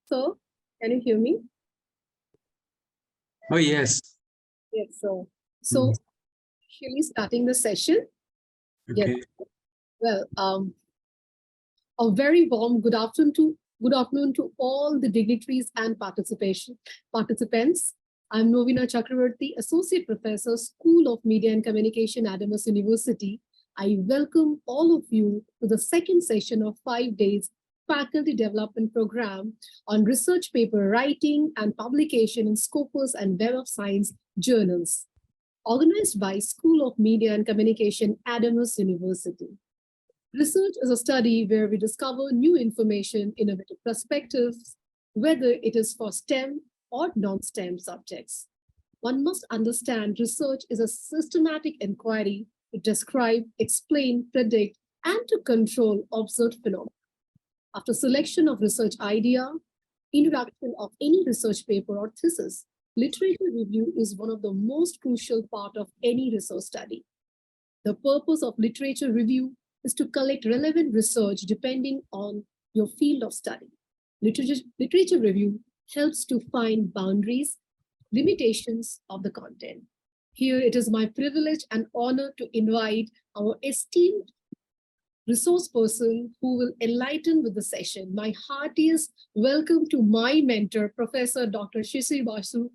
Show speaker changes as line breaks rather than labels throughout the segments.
So, can you hear me?
Oh, yes.
Yes, so actually starting the session.
Okay.
Yes. Well, a very warm good afternoon to all the dignitaries and participants. I'm Novina Chakravarti, Associate Professor, School of Media and Communication, Adamas University. I welcome all of you to the second session of 5 days faculty development program on research paper writing and publication in Scopus and Web of Science journals, organized by School of Media and Communication, Adamas University. Research is a study where we discover new information, innovative perspectives, whether it is for STEM or non-STEM subjects. One must understand research is a systematic inquiry to describe, explain, predict, and to control observed phenomena. After selection of research idea, introduction of any research paper or thesis, literature review is one of the most crucial part of any research study. The purpose of literature review is to collect relevant research depending on your field of study. Literature review helps to find boundaries, limitations of the content. Here it is my privilege and honor to invite our esteemed resource person who will enlighten with the session. My heartiest welcome to my mentor, Professor Dr. Sisir Basu,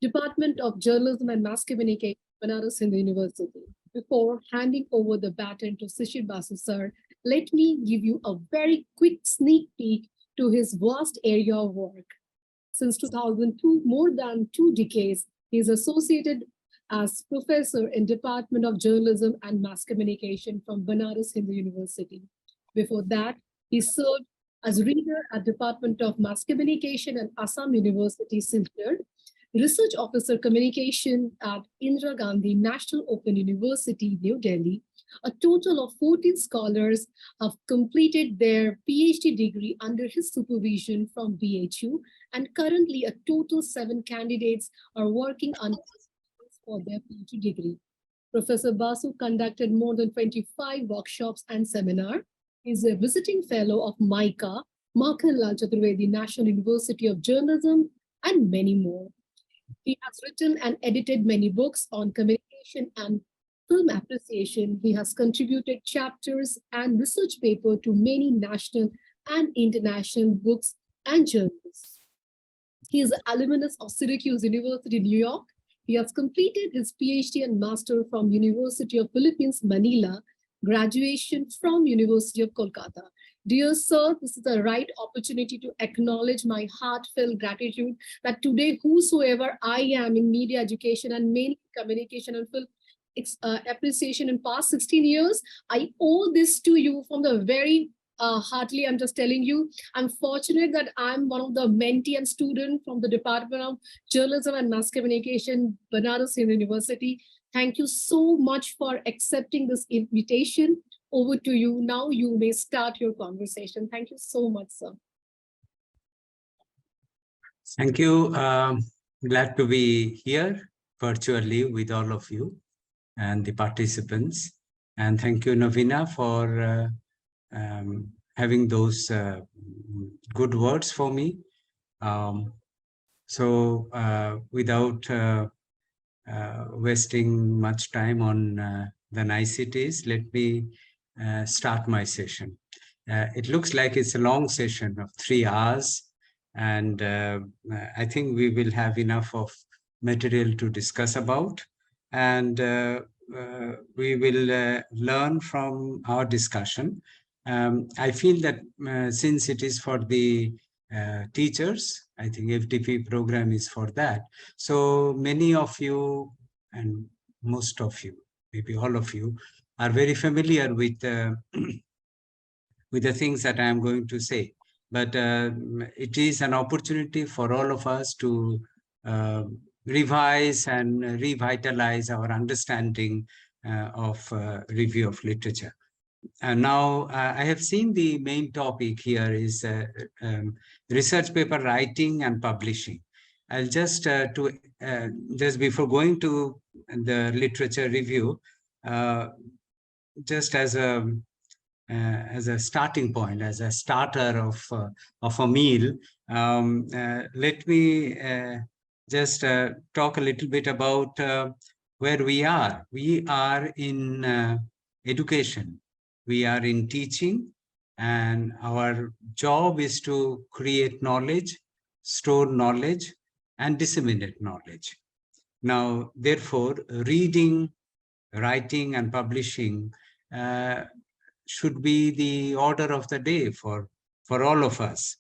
Department of Journalism and Mass Communication, Banaras Hindu University. Before handing over the baton to Sisir Basu sir, let me give you a very quick sneak peek to his vast area of work. Since 2002, more than 2 decades, he is associated as professor in Department of Journalism and Mass Communication from Banaras Hindu University. Before that, he served as reader at Department of Mass Communication and Assam University, Sisir, Research Officer Communication at Indira Gandhi National Open University, New Delhi. A total of 14 scholars have completed their PhD degree under his supervision from BHU, and currently a total 7 candidates are working on for their PhD degree. Professor Basu conducted more than 25 workshops and seminars. He is a visiting fellow of MICA, Makhanlal Chaturvedi National University of Journalism, and many more. He has written and edited many books on communication and film appreciation. He has contributed chapters and research papers to many national and international books and journals. He is an alumnus of Syracuse University, New York. He has completed his PhD and master from University of Philippines, Manila, graduation from University of Kolkata. Dear sir, this is the right opportunity to acknowledge my heartfelt gratitude that today, whosoever I am in media education and mainly communication and film appreciation in past 16 years, I owe this to you from the very heartily. I'm just telling you, I'm fortunate that I'm one of the mentee and student from the Department of Journalism and Mass Communication, Banaras Hindu University. Thank you so much for accepting this invitation. Over to you. Now you may start your conversation. Thank you so much, sir.
Thank you. Glad to be here virtually with all of you and the participants. And thank you, Novina, for having those good words for me. Without wasting much time on the niceties, let me start my session. It looks like it's a long session of 3 hours, and I think we will have enough of material to discuss about, and we will learn from our discussion. I feel that since it is for the teachers, I think FDP program is for that. So many of you, and most of you, maybe all of you, are very familiar with with the things that I am going to say. But it is an opportunity for all of us to revise and revitalize our understanding of review of literature. And now I have seen the main topic here is research paper writing and publishing. I'll just just before going to the literature review, just as a as a starting point, as a starter of a meal, let me just talk a little bit about where we are. We are in education. We are in teaching, and our job is to create knowledge, store knowledge, and disseminate knowledge. Now, therefore, reading, writing, and publishing should be the order of the day for all of us.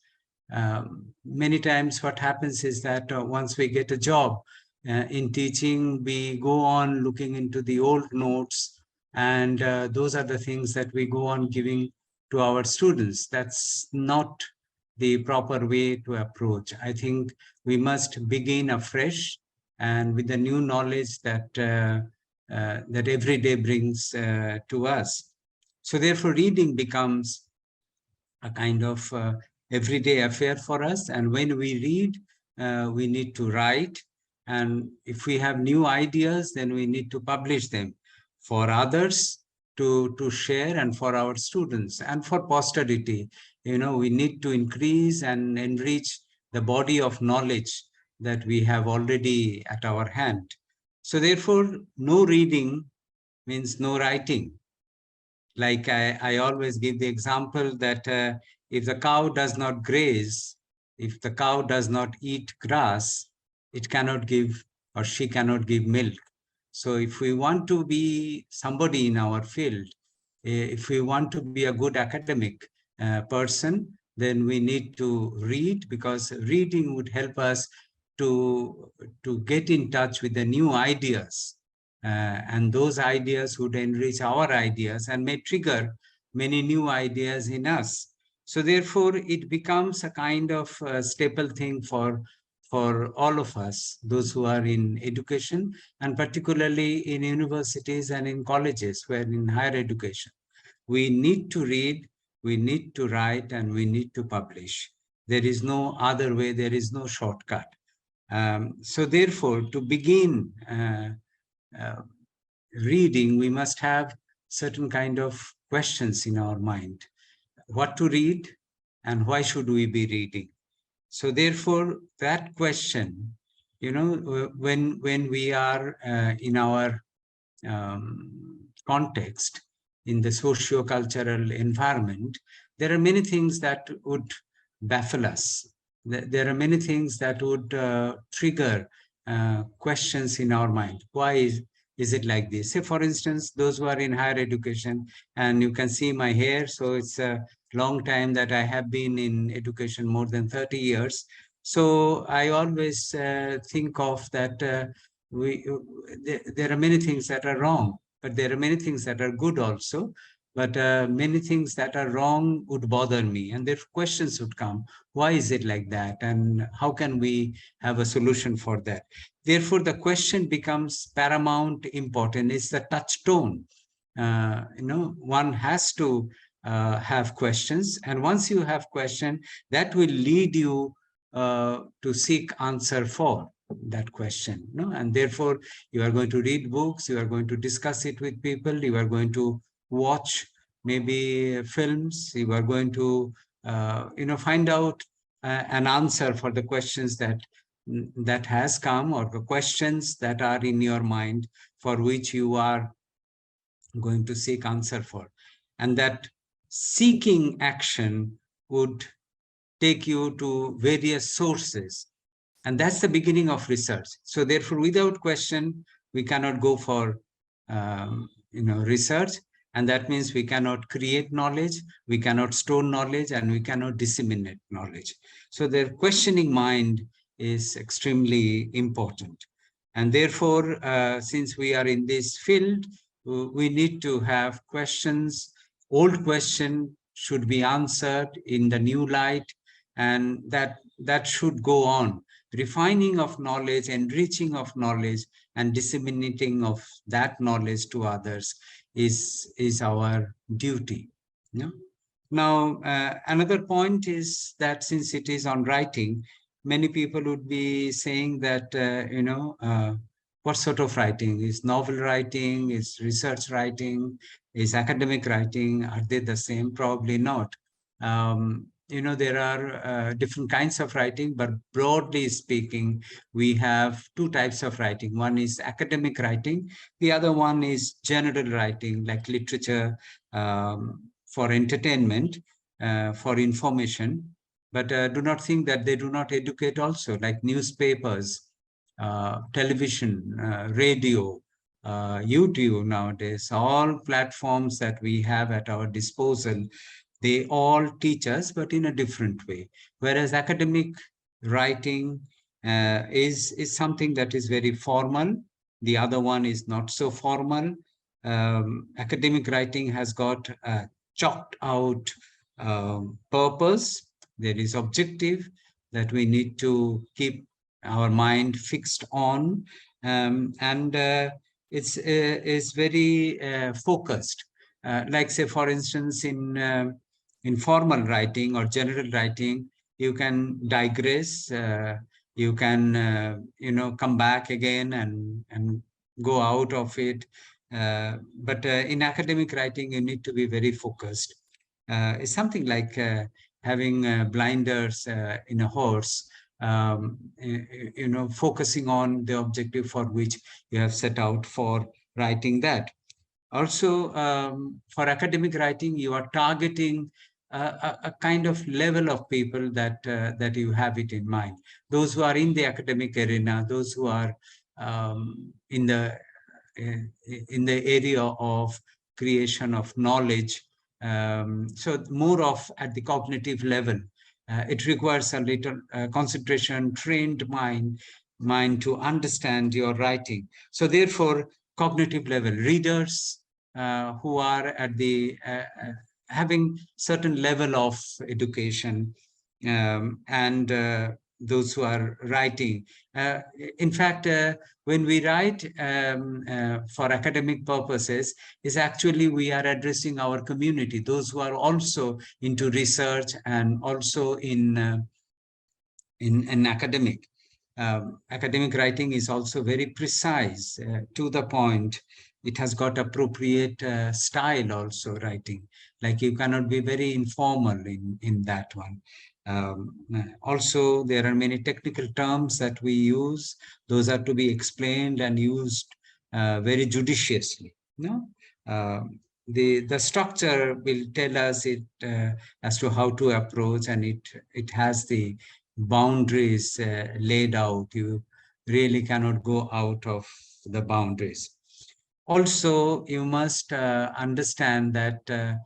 Many times what happens is that once we get a job in teaching, we go on looking into the old notes, and those are the things that we go on giving to our students. That's not the proper way to approach. I think we must begin afresh and with the new knowledge that that every day brings to us. So therefore, reading becomes a kind of everyday affair for us. And when we read, we need to write. And if we have new ideas, then we need to publish them for others to share, and for our students and for posterity. You know, we need to increase and enrich the body of knowledge that we have already at our hand. So therefore, no reading means no writing. Like I always give the example that if the cow does not graze, if the cow does not eat grass, it cannot give, or she cannot give milk. So if we want to be somebody in our field, if we want to be a good academic person, then we need to read, because reading would help us to get in touch with the new ideas. And those ideas would enrich our ideas and may trigger many new ideas in us. So therefore, it becomes a kind of staple thing for all of us, those who are in education, and particularly in universities and in colleges, where in higher education. We need to read, we need to write, and we need to publish. There is no other way, there is no shortcut. So therefore, to begin reading, we must have certain kind of questions in our mind. What to read, and why should we be reading? So therefore, that question, you know, when we are in our context, in the socio-cultural environment, there are many things that would baffle us. There are many things that would trigger questions in our mind. Why is it like this? Say, for instance, those who are in higher education, and you can see my hair, so it's a long time that I have been in education, more than 30 years. So I always think of that there are many things that are wrong, but there are many things that are good also. But many things that are wrong would bother me, and their questions would come. Why is it like that? And how can we have a solution for that? Therefore, the question becomes paramount important. It's the touchstone. You know, one has to have questions, and once you have question, that will lead you to seek answer for that question. No? And therefore, you are going to read books, you are going to discuss it with people, you are going to watch maybe films, you are going to you know, find out an answer for the questions that has come, or the questions that are in your mind for which you are going to seek answer for. And that seeking action would take you to various sources. And that's the beginning of research. So therefore, without question, we cannot go for you know, research. And that means we cannot create knowledge, we cannot store knowledge, and we cannot disseminate knowledge. So the questioning mind is extremely important. And therefore, since we are in this field, we need to have questions. Old question should be answered in the new light, and that should go on. Refining of knowledge, enriching of knowledge, and disseminating of that knowledge to others is our duty. You know? Now, another point is that since it is on writing, many people would be saying that, you know, what sort of writing? Is novel writing? Is research writing? Is academic writing, are they the same? Probably not. There are different kinds of writing, but broadly speaking, we have two types of writing. One is academic writing. The other one is general writing, like literature, for entertainment, for information. But do not think that they do not educate also, like newspapers, television, radio, YouTube nowadays, all platforms that we have at our disposal, they all teach us, but in a different way. Whereas academic writing is something that is very formal. The other one is not so formal. Academic writing has got a chalked out purpose. There is objective that we need to keep our mind fixed on, and it's very focused. Like, say, for instance, in formal writing or general writing, you can digress, you can come back again and go out of it. But in academic writing, you need to be very focused. It's something like having blinders in a horse, focusing on the objective for which you have set out for writing that. Also, for academic writing, you are targeting a kind of level of people that you have it in mind. Those who are in the academic arena, those who are in the area of creation of knowledge. So more of at the cognitive level. It requires a little concentration, trained mind to understand your writing. So therefore, cognitive level readers who are at the having certain level of education, and those who are writing. In fact, when we write for academic purposes, is actually we are addressing our community, those who are also into research and also in academic. Academic writing is also very precise, to the point. It has got appropriate style also, writing. Like, you cannot be very informal in that one. Also, there are many technical terms that we use. Those are to be explained and used very judiciously. The structure will tell us it as to how to approach, and it has the boundaries laid out. You really cannot go out of the boundaries. Also, you must understand that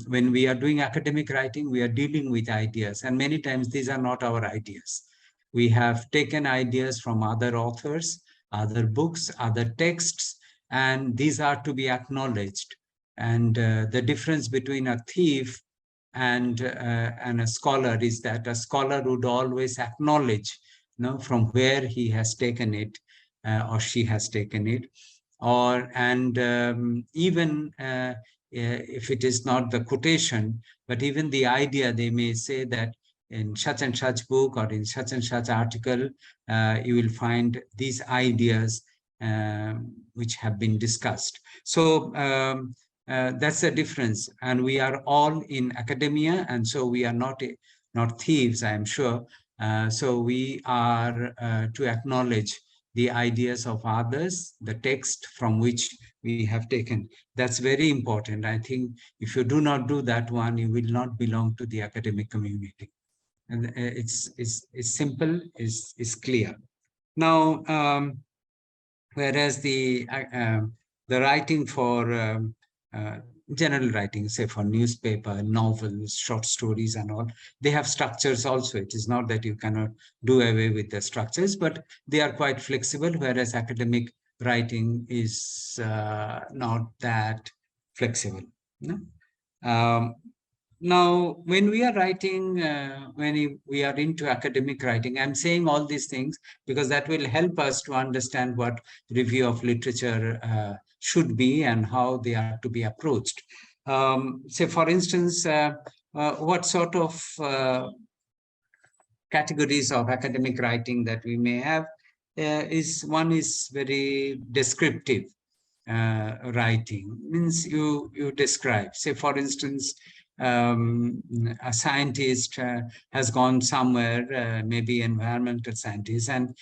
when we are doing academic writing, we are dealing with ideas, and many times these are not our ideas. We have taken ideas from other authors, other books, other texts, and these are to be acknowledged. And the difference between a thief and a scholar is that a scholar would always acknowledge, from where he has taken it or she has taken it, even if it is not the quotation, but even the idea, they may say that in such and such book or in such and such article, you will find these ideas which have been discussed. So that's the difference. And we are all in academia, and so we are not thieves, I am sure. So we are to acknowledge the ideas of others, the text from which we have taken. That's very important. I think if you do not do that one, you will not belong to the academic community. And it's simple, it's clear. Now, whereas the writing for general writing, say for newspaper, novels, short stories and all, they have structures also. It is not that you cannot do away with the structures, but they are quite flexible, whereas academic writing is not that flexible. Now, when we are writing, when we are into academic writing, I'm saying all these things because that will help us to understand what review of literature should be and how they are to be approached. Say, for instance, what sort of categories of academic writing that we may have is very descriptive. writing means you describe. Say, for instance, a scientist has gone somewhere, maybe environmental scientist, and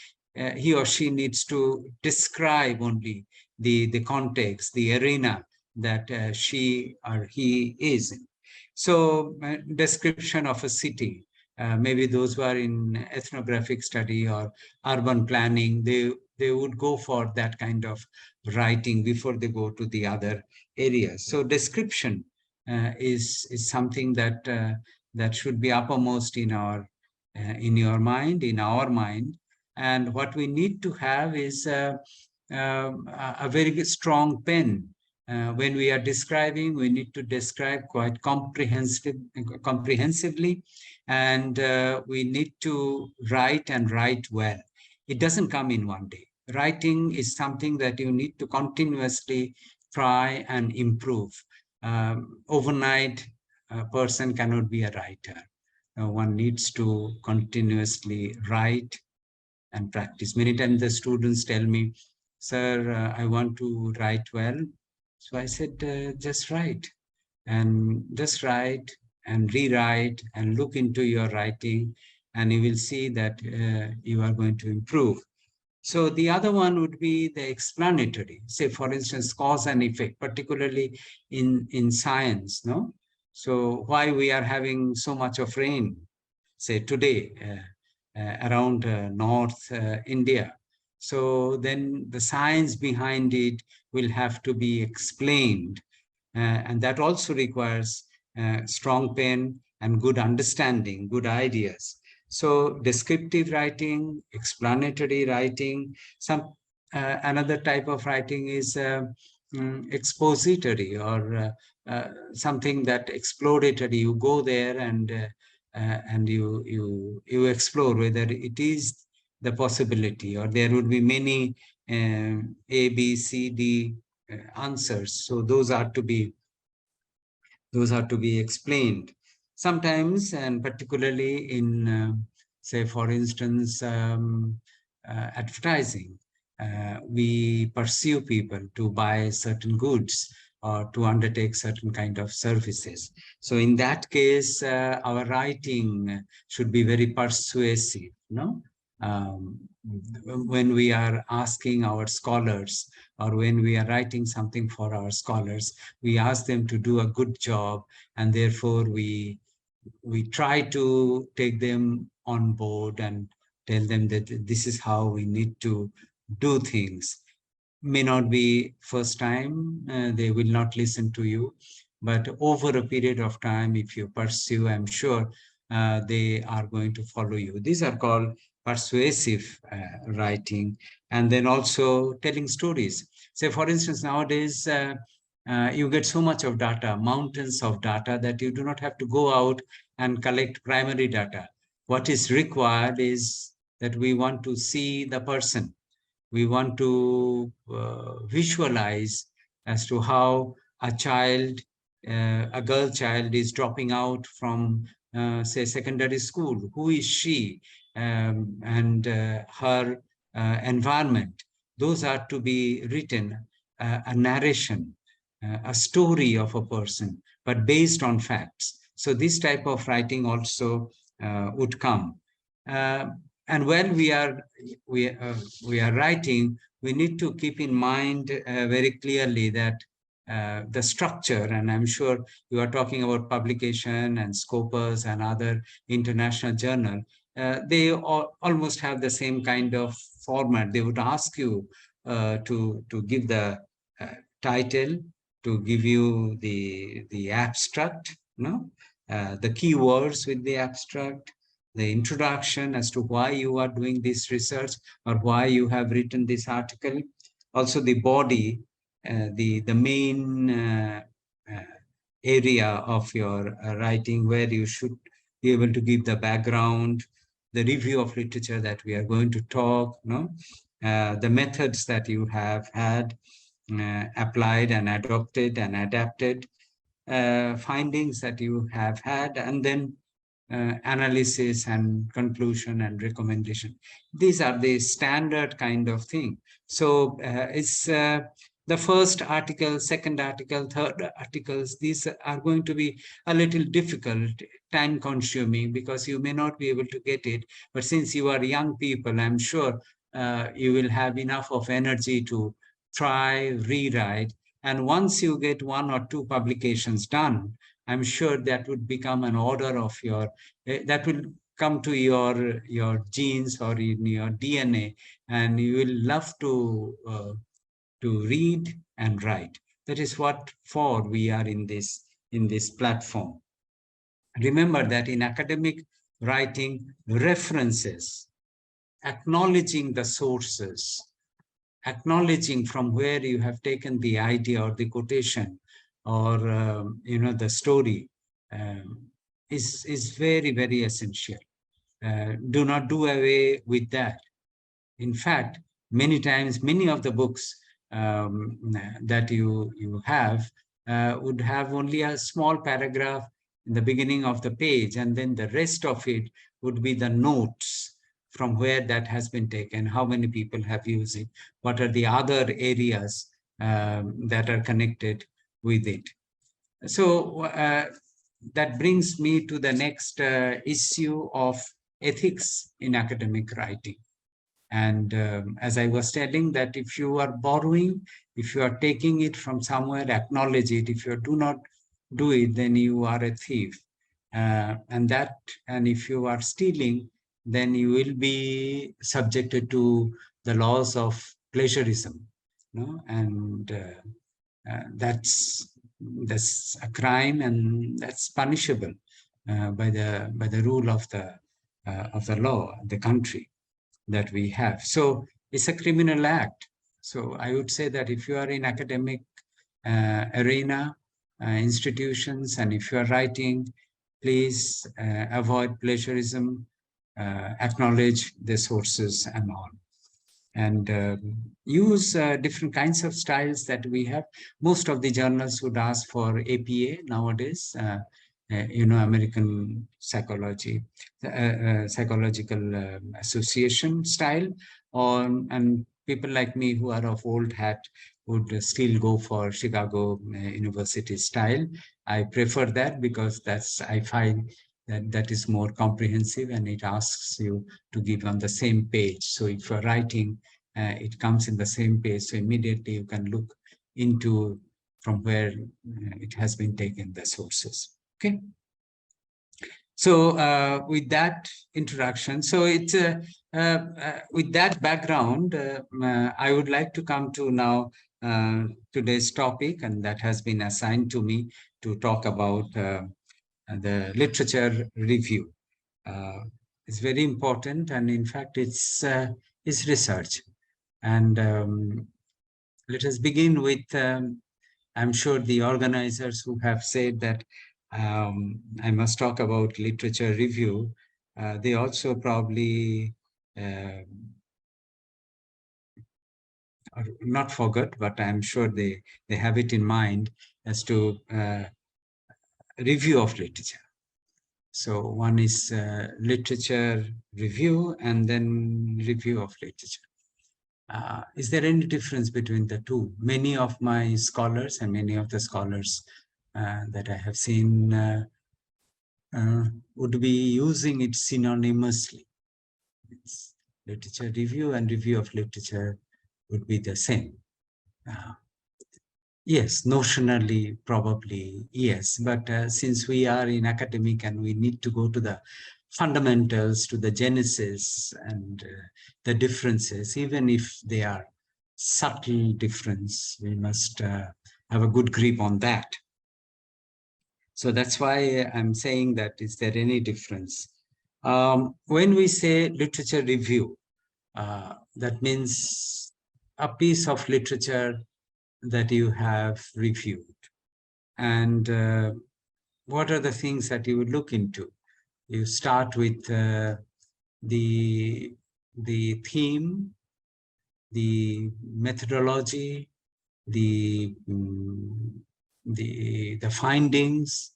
he or she needs to describe only the context, the arena that she or he is in. So description of a city, maybe those who are in ethnographic study or urban planning, they would go for that kind of writing before they go to the other areas. So description is something that that should be uppermost in your mind, in our mind. And what we need to have is a very strong pen. When we are describing, we need to describe quite comprehensively, and we need to write and write well. It doesn't come in one day. Writing is something that you need to continuously try and improve. Overnight, a person cannot be a writer. One needs to continuously write and practice. Many times the students tell me, sir, I want to write well. So I said, just write and rewrite and look into your writing, and you will see that you are going to improve. So the other one would be the explanatory. Say, for instance, cause and effect, particularly in science, no? So why we are having so much of rain, say today, around North India. So then the science behind it will have to be explained. And that also requires strong pen and good understanding, good ideas. So descriptive writing, explanatory writing, another type of writing is expository, or something that exploratory. You go there and you explore whether it is the possibility, or there would be many A, B, C, D answers. So those are to be explained. Sometimes, and particularly in, say, for instance, advertising, we pursue people to buy certain goods or to undertake certain kind of services. So in that case, our writing should be very persuasive, no? When we are asking our scholars, or when we are writing something for our scholars, we ask them to do a good job, and therefore we try to take them on board and tell them that this is how we need to do things. May not be first time, they will not listen to you, but over a period of time, if you pursue, I'm sure they are going to follow you. These are called persuasive writing. And then also telling stories. Say, for instance, nowadays, you get so much of data, mountains of data, that you do not have to go out and collect primary data. What is required is that we want to see the person. We want to visualize as to how a child, a girl child, is dropping out from, say, secondary school. Who is she? And her environment. Those are to be written, a narration, a story of a person, but based on facts. So this type of writing also would come. And when we are writing, we need to keep in mind very clearly that the structure, and I'm sure you are talking about publication and Scopus and other international journal, they almost have the same kind of format. They would ask you to give the title, to give you the abstract, no? The keywords with the abstract, the introduction as to why you are doing this research or why you have written this article. Also the body, the main area of your writing, where you should be able to give the background, the review of literature that we are going to talk, no? The methods that you have had applied and adopted and adapted, findings that you have had, and then analysis and conclusion and recommendation. These are the standard kind of thing. So it's the first article, second article, third articles, these are going to be a little difficult, time consuming, because you may not be able to get it. But since you are young people, I'm sure you will have enough of energy to try, rewrite. And once you get 1 or 2 publications done, I'm sure that would become an order of your, that will come to your genes or in your DNA, and you will love to read and write. That is what for we are in this platform. Remember that in academic writing, references, acknowledging the sources, acknowledging from where you have taken the idea or the quotation or the story is very, very essential. Do not do away with that. In fact, many times, many of the books that you have would have only a small paragraph in the beginning of the page, and then the rest of it would be the notes from where that has been taken, how many people have used it, what are the other areas that are connected with it. So that brings me to the next issue of ethics in academic writing. And as I was telling, that if you are borrowing, if you are taking it from somewhere, acknowledge it. If you do not do it, then you are a thief. And if you are stealing, then you will be subjected to the laws of plagiarism. And that's a crime, and that's punishable by the rule of the law, the country that we have. So it's a criminal act. So I would say that if you are in academic arena, institutions, and if you are writing, please avoid plagiarism, acknowledge the sources and all. And use different kinds of styles that we have. Most of the journals would ask for APA nowadays, American psychological association style, and people like me who are of old hat would still go for Chicago University style. I prefer that because I find that is more comprehensive, and it asks you to give on the same page. So if you're writing, it comes in the same page, so immediately you can look into from where it has been taken, the sources. Okay. So with that introduction, so it's with that background, I would like to come to now today's topic, and that has been assigned to me to talk about the literature review. It's very important, and in fact, it's research. And let us begin with, I'm sure the organizers who have said that I must talk about literature review, they also probably not forgot, but I'm sure they have it in mind as to review of literature. So one is literature review and then review of literature. Is there any difference between the two? Many of my scholars and many of the scholars that I have seen would be using it synonymously. It's literature review and review of literature would be the same. Yes, notionally, probably, yes. But since we are in academic and we need to go to the fundamentals, to the genesis and the differences, even if they are subtle difference, we must have a good grip on that. So that's why I'm saying that, is there any difference? When we say literature review, that means a piece of literature that you have reviewed. And what are the things that you would look into? You start with the theme, the methodology, the findings,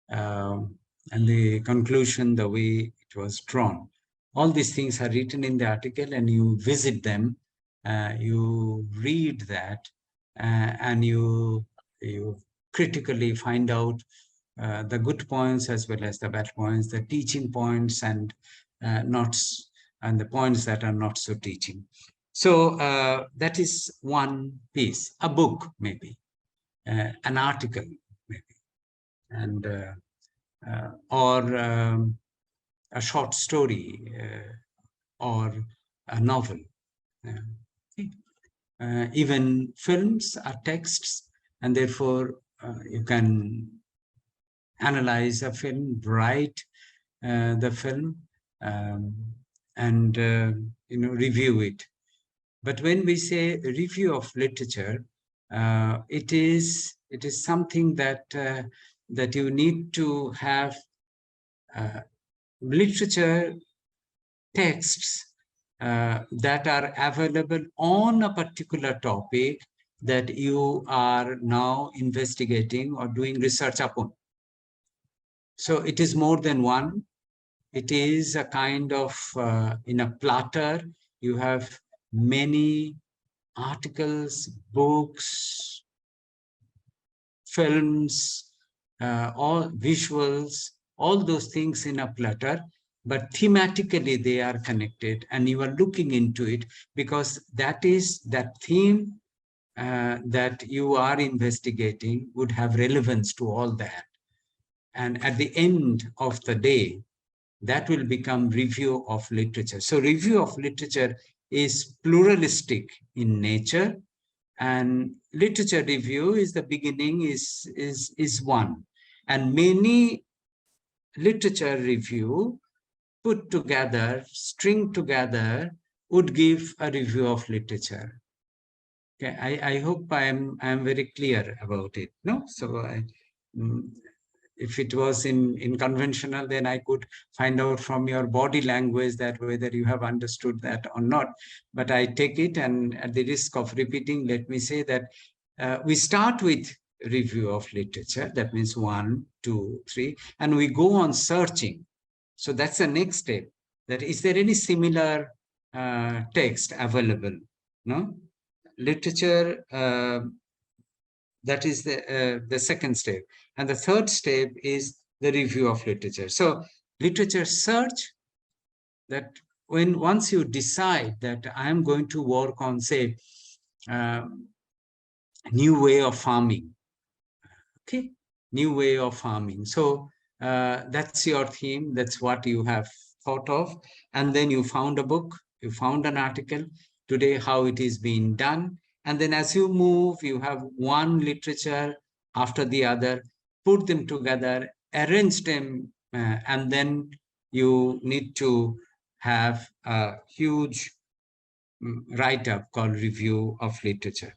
and the conclusion, the way it was drawn. All these things are written in the article, and you visit them, you read that, and you critically find out the good points as well as the bad points, the teaching points and and the points that are not so teaching. So that is one piece, a book maybe, an article maybe, and or a short story or a novel. Even films are texts, and therefore you can analyze a film, write the film, and review it. But when we say review of literature, it is something that that you need to have literature texts that are available on a particular topic that you are now investigating or doing research upon. So it is more than one. It is a kind of, in a platter, you have many articles, books, films, all visuals, all those things in a platter, but thematically they are connected and you are looking into it because that theme that you are investigating would have relevance to all that. And at the end of the day, that will become review of literature. So review of literature is pluralistic in nature, and literature review is the beginning, is one. And many literature review put together, string together, would give a review of literature. Okay, I hope I am very clear about it. No, so if it was in conventional, then I could find out from your body language that whether you have understood that or not. But I take it, and at the risk of repeating, let me say that we start with review of literature. That means 1, 2, 3, and we go on searching. So that's the next step. That is there any similar text available? No, literature. That is the second step. And the third step is the review of literature. So literature search, that once you decide that I am going to work on, say, new way of farming, okay, new way of farming. So that's your theme, that's what you have thought of. And then you found a book, you found an article, today how it is being done. And then as you move, you have one literature after the other, put them together, arrange them, and then you need to have a huge write-up called review of literature.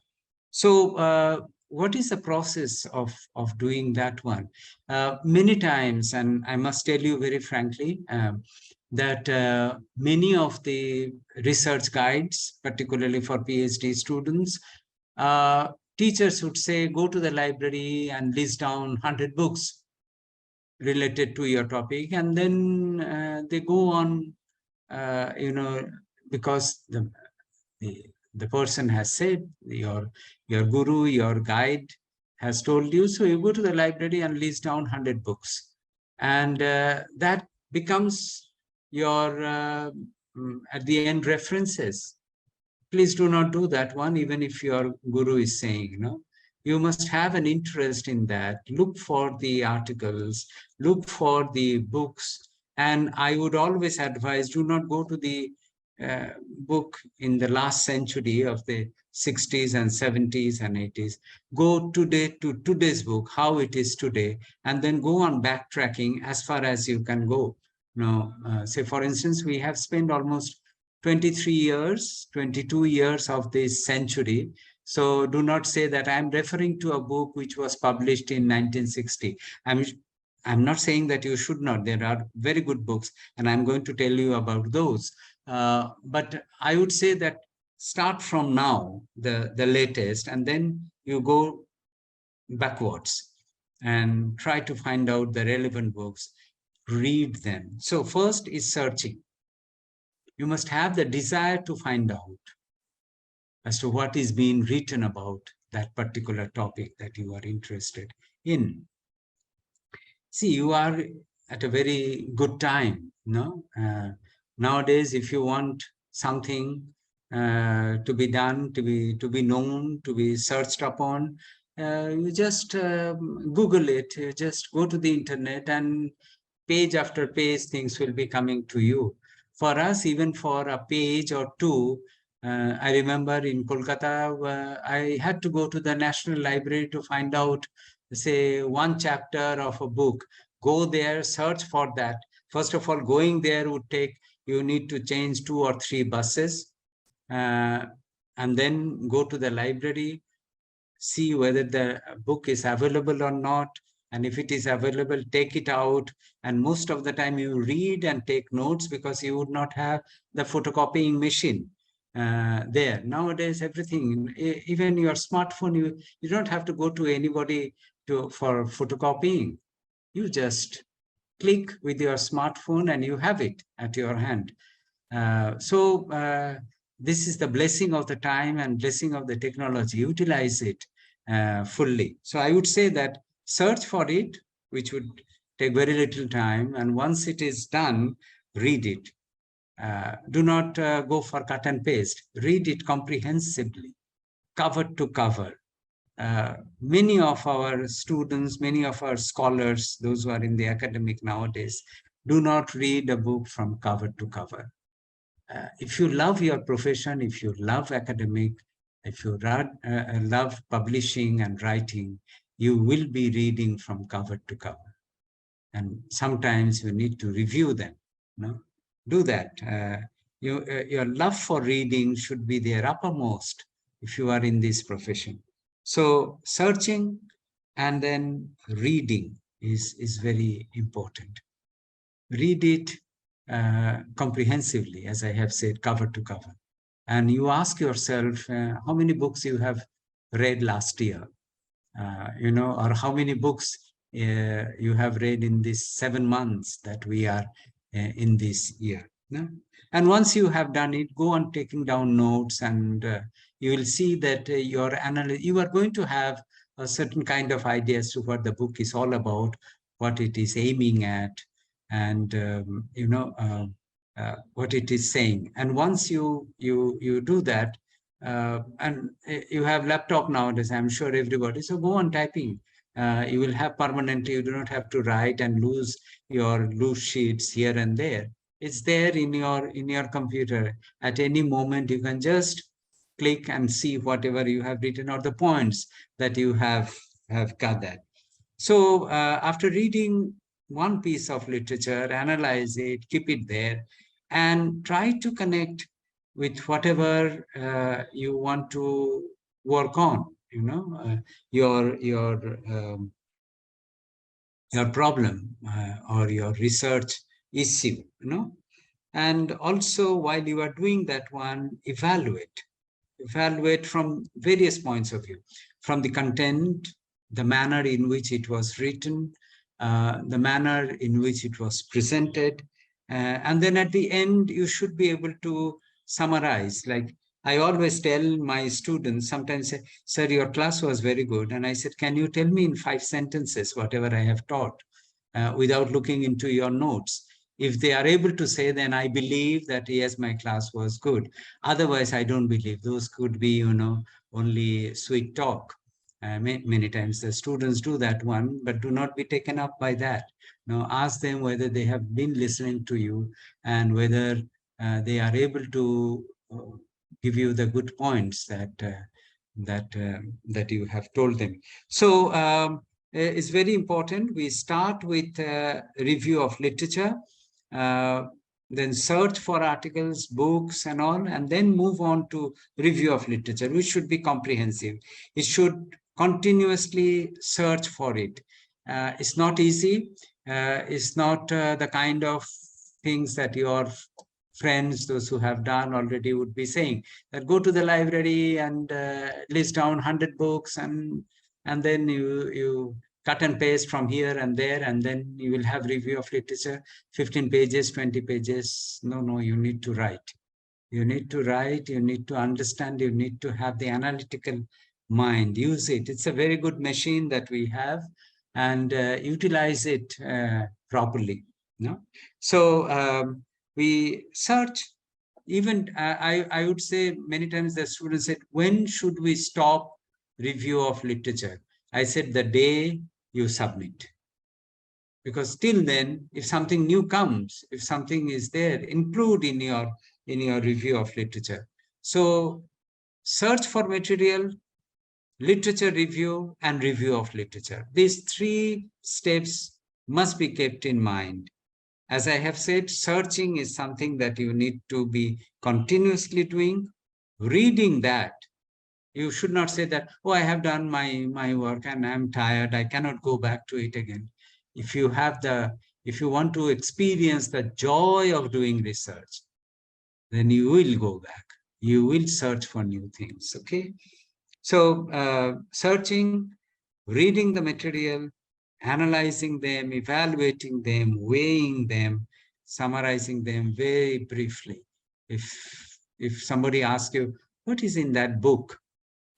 So what is the process of doing that one? Many times, and I must tell you very frankly, that many of the research guides, particularly for PhD students, teachers would say, go to the library and list down 100 books related to your topic. And then they go on, because the person has said, your guru, your guide has told you, so you go to the library and list down 100 books. And that becomes your, at the end, references. Please do not do that one, even if your guru is saying, you must have an interest in that. Look for the articles, look for the books. And I would always advise, do not go to the book in the last century of the 60s and 70s and 80s. Go today to today's book, how it is today, and then go on backtracking as far as you can go. Say, for instance, we have spent almost 23 years, 22 years of this century. So do not say that I'm referring to a book which was published in 1960. I'm not saying that you should not. There are very good books, and I'm going to tell you about those. But I would say that start from now, the latest, and then you go backwards and try to find out the relevant books, read them. So first is searching. You must have the desire to find out as to what is being written about that particular topic that you are interested in. See, you are at a very good time, no? Nowadays, if you want something to be done, to be known, to be searched upon, you just Google it. You just go to the internet, and page after page, things will be coming to you. For us, even for a page or two, I remember in Kolkata, I had to go to the National Library to find out, say, one chapter of a book. Go there, search for that. First of all, going there would take, you need to change 2 or 3 buses, and then go to the library, see whether the book is available or not. And if it is available, take it out. And most of the time you read and take notes, because you would not have the photocopying machine there. Nowadays, everything, even your smartphone, you don't have to go to anybody for photocopying. You just click with your smartphone and you have it at your hand. This is the blessing of the time and blessing of the technology. Utilize it fully. So I would say that search for it, which would take very little time. And once it is done, read it. Do not go for cut and paste. Read it comprehensively, cover to cover. Many of our students, many of our scholars, those who are in the academic nowadays, do not read a book from cover to cover. If you love your profession, if you love academic, if you love publishing and writing, you will be reading from cover to cover. And sometimes you need to review them. No? Do that. Your love for reading should be there uppermost if you are in this profession. So searching and then reading is very important. Read it comprehensively, as I have said, cover to cover. And you ask yourself how many books you have read last year, or how many books you have read in these 7 months that we are in this year. No? And once you have done it, go on taking down notes, and you will see that you are going to have a certain kind of idea as to what the book is all about, what it is aiming at, and what it is saying. And once you do that, and you have laptop nowadays, I'm sure everybody, so go on typing. You will have permanently, you do not have to write and lose your loose sheets here and there. It's there in your computer. At any moment, you can just click and see whatever you have written or the points that you have gathered. So after reading one piece of literature, analyze it, keep it there, and try to connect with whatever you want to work on, your problem or your research issue, And also, while you are doing that one, evaluate from various points of view, from the content, the manner in which it was written, the manner in which it was presented, and then at the end, you should be able to summarize. Like I always tell my students, sometimes say, sir, your class was very good. And I said, can you tell me in 5 sentences whatever I have taught without looking into your notes? If they are able to say, then I believe that yes, my class was good. Otherwise, I don't believe. Those could be, only sweet talk. Many times the students do that one, but do not be taken up by that. Ask them whether they have been listening to you and whether they are able to give you the good points that you have told them. So it's very important. We start with a review of literature, then search for articles, books, and all, and then move on to review of literature, which should be comprehensive. It should continuously search for it. It's not easy. It's not the kind of things that your friends, those who have done already, would be saying, that go to the library and list down 100 books, and then you cut and paste from here and there, and then you will have review of literature, 15 pages, 20 pages. No, you need to write. You need to write, you need to understand, you need to have the analytical mind, use it. It's a very good machine that we have, and utilize it properly. No? So we search. Even I would say many times the students said, when should we stop review of literature? I said, the day you submit. Because till then, if something new comes, if something is there, include in your review of literature. So search for material, literature review, and review of literature. These three steps must be kept in mind. As I have said, searching is something that you need to be continuously doing. Reading that, you should not say that, oh, I have done my work and I'm tired, I cannot go back to it again. If you want to experience the joy of doing research, then you will go back. You will search for new things, okay? So searching, reading the material, analyzing them, evaluating them, weighing them, summarizing them very briefly. If somebody asks you, what is in that book?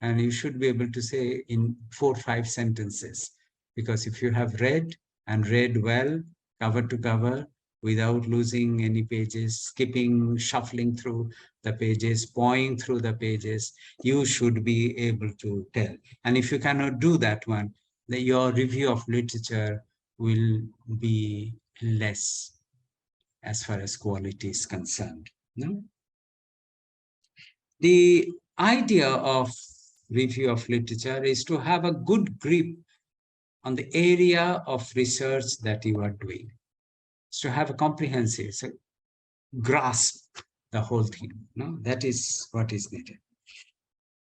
And you should be able to say in 4 or 5 sentences. Because if you have read and read well, cover to cover, without losing any pages, skipping, shuffling through the pages, pawing through the pages, you should be able to tell. And if you cannot do that one, then your review of literature will be less as far as quality is concerned. No? The idea of review of literature is to have a good grip on the area of research that you are doing. It's to have a comprehensive, so grasp the whole thing. No? That is what is needed.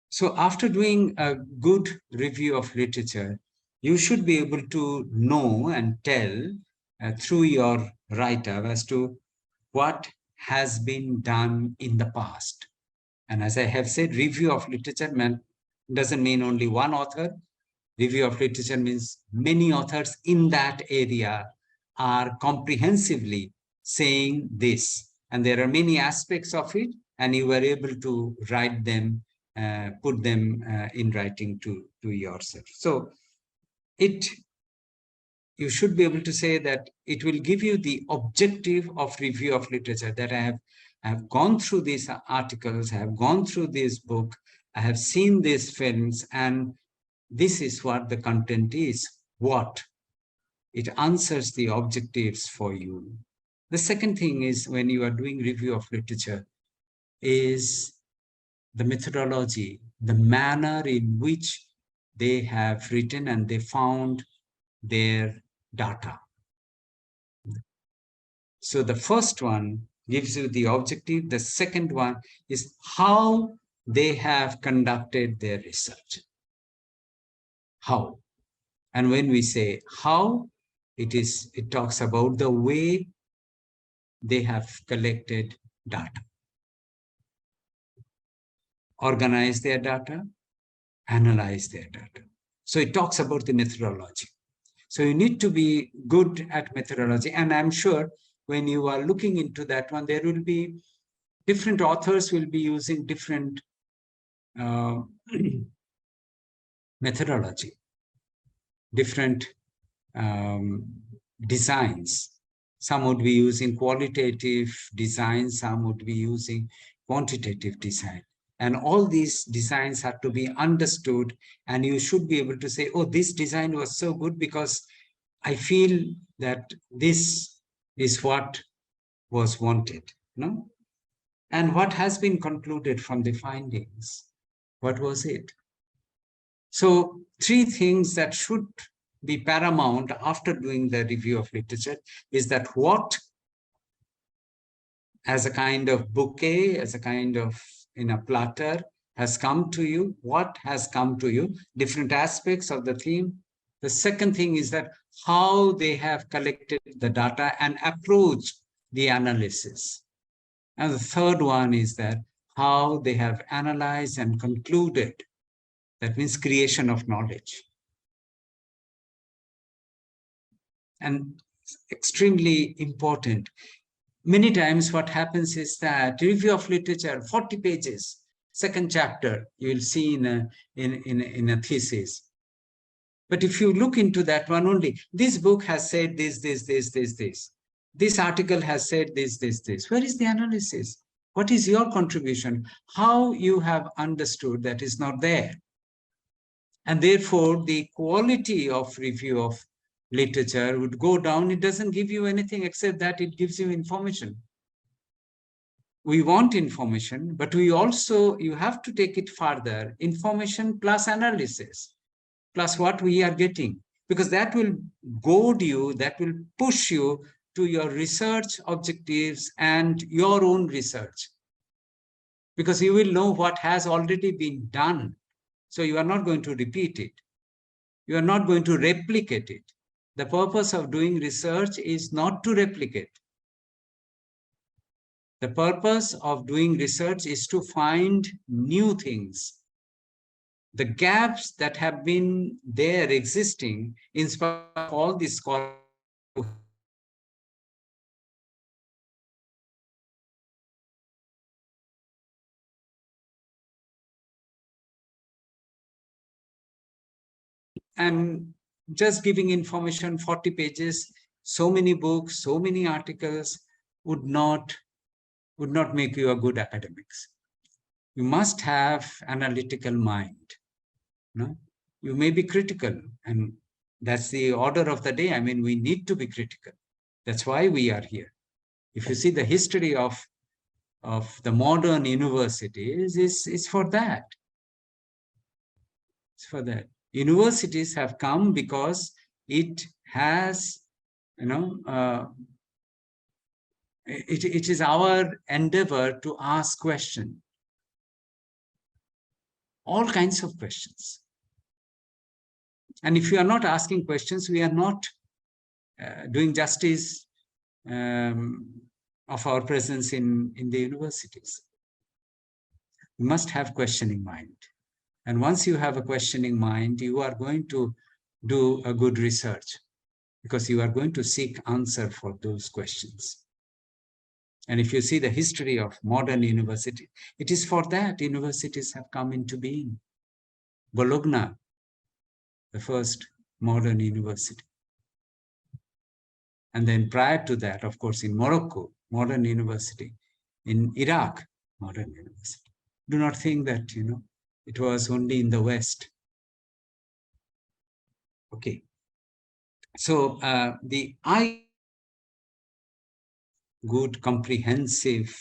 So after doing a good review of literature, you should be able to know and tell through your writer as to what has been done in the past. And as I have said, review of literature doesn't mean only one author. Review of literature means many authors in that area are comprehensively saying this. And there are many aspects of it, and you were able to write them, put them in writing to yourself. So you should be able to say that it will give you the objective of review of literature, that I have gone through these articles, I have gone through this book, I have seen these films, and this is what the content is. What? It answers the objectives for you. The second thing is, when you are doing review of literature, is the methodology, the manner in which they have written and they found their data. So the first one gives you the objective. The second one is how they have conducted their research. How? And when we say how, it talks about the way they have collected data, organize their data, analyze their data. So it talks about the methodology. So you need to be good at methodology. And I'm sure when you are looking into that one, there will be different authors will be using different methodology, different designs. Some would be using qualitative design, some would be using quantitative design. And all these designs have to be understood, and you should be able to say, oh, this design was so good because I feel that this is what was wanted. No? And what has been concluded from the findings? What was it? So 3 things that should be paramount after doing the review of literature is that what, as a kind of bouquet, as a kind of in a platter, has come to you, what has come to you, different aspects of the theme. The second thing is that how they have collected the data and approached the analysis. And the third one is that how they have analyzed and concluded. That means creation of knowledge. And extremely important. Many times what happens is that review of literature, 40 pages, second chapter you will see in a thesis. But if you look into that one only, this book has said this. This article has said this. Where is the analysis? What is your contribution? How you have understood that is not there. And therefore, the quality of review of literature would go down. It doesn't give you anything except that it gives you information. We want information, but we also, you have to take it further, information plus analysis, plus what we are getting, because that will goad you, that will push you to your research objectives and your own research, because you will know what has already been done. So you are not going to repeat it. You are not going to replicate it. The purpose of doing research is not to replicate. The purpose of doing research is to find new things. The gaps that have been there existing in spite of all these scholars and just giving information, 40 pages, so many books, so many articles would not make you a good academics. You must have analytical mind. No? You may be critical, and that's the order of the day. I mean, we need to be critical. That's why we are here. If you see the history of the modern universities, it's for that. It's for that. Universities have come because it has, it is our endeavor to ask questions. All kinds of questions. And if you are not asking questions, we are not doing justice of our presence in the universities. You must have questioning mind. And once you have a questioning mind, you are going to do a good research, because you are going to seek answer for those questions. And if you see the history of modern university, it is for that universities have come into being. Bologna, the first modern university. And then prior to that, of course, in Morocco, modern university. In Iraq, modern university. Do not think that, it was only in the West. Okay. So good comprehensive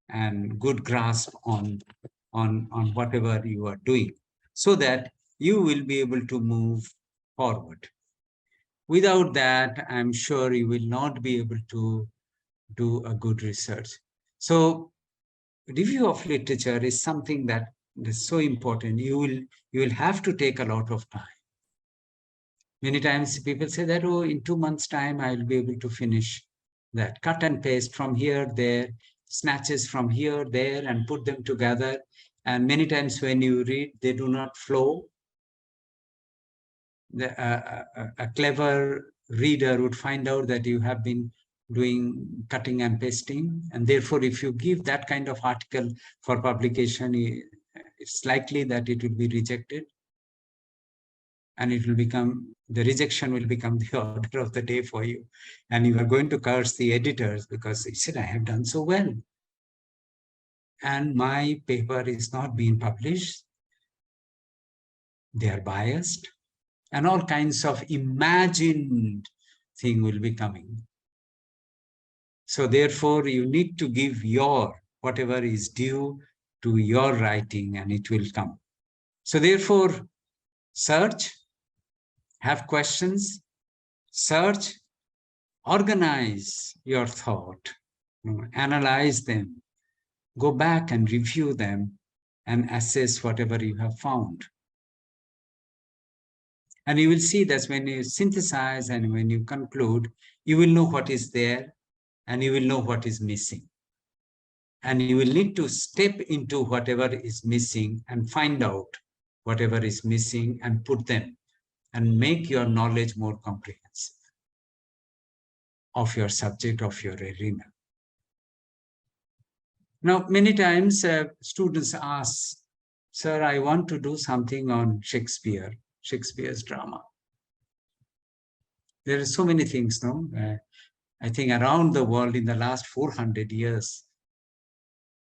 and good grasp on whatever you are doing, so that you will be able to move forward. Without that, I'm sure you will not be able to do a good research. So review of literature is something that is so important. You will have to take a lot of time. Many times people say that, oh, in 2 months' time, I'll be able to finish that. Cut and paste from here, there, snatches from here, there, and put them together. And many times when you read, they do not flow. A clever reader would find out that you have been doing cutting and pasting. And therefore, if you give that kind of article for publication, it's likely that it will be rejected. And it will become, the rejection will become the order of the day for you. And you are going to curse the editors because they said, I have done so well. And my paper is not being published. They are biased. And all kinds of imagined thing will be coming. So therefore, you need to give your, whatever is due to your writing, and it will come. So therefore, search, have questions, search, organize your thought, analyze them, go back and review them, and assess whatever you have found. And you will see that when you synthesize and when you conclude, you will know what is there and you will know what is missing. And you will need to step into whatever is missing and find out whatever is missing and put them and make your knowledge more comprehensive of your subject, of your arena. Now, many times students ask sir, I want to do something on Shakespeare's drama. There are so many things, no? I think around the world in the last 400 years,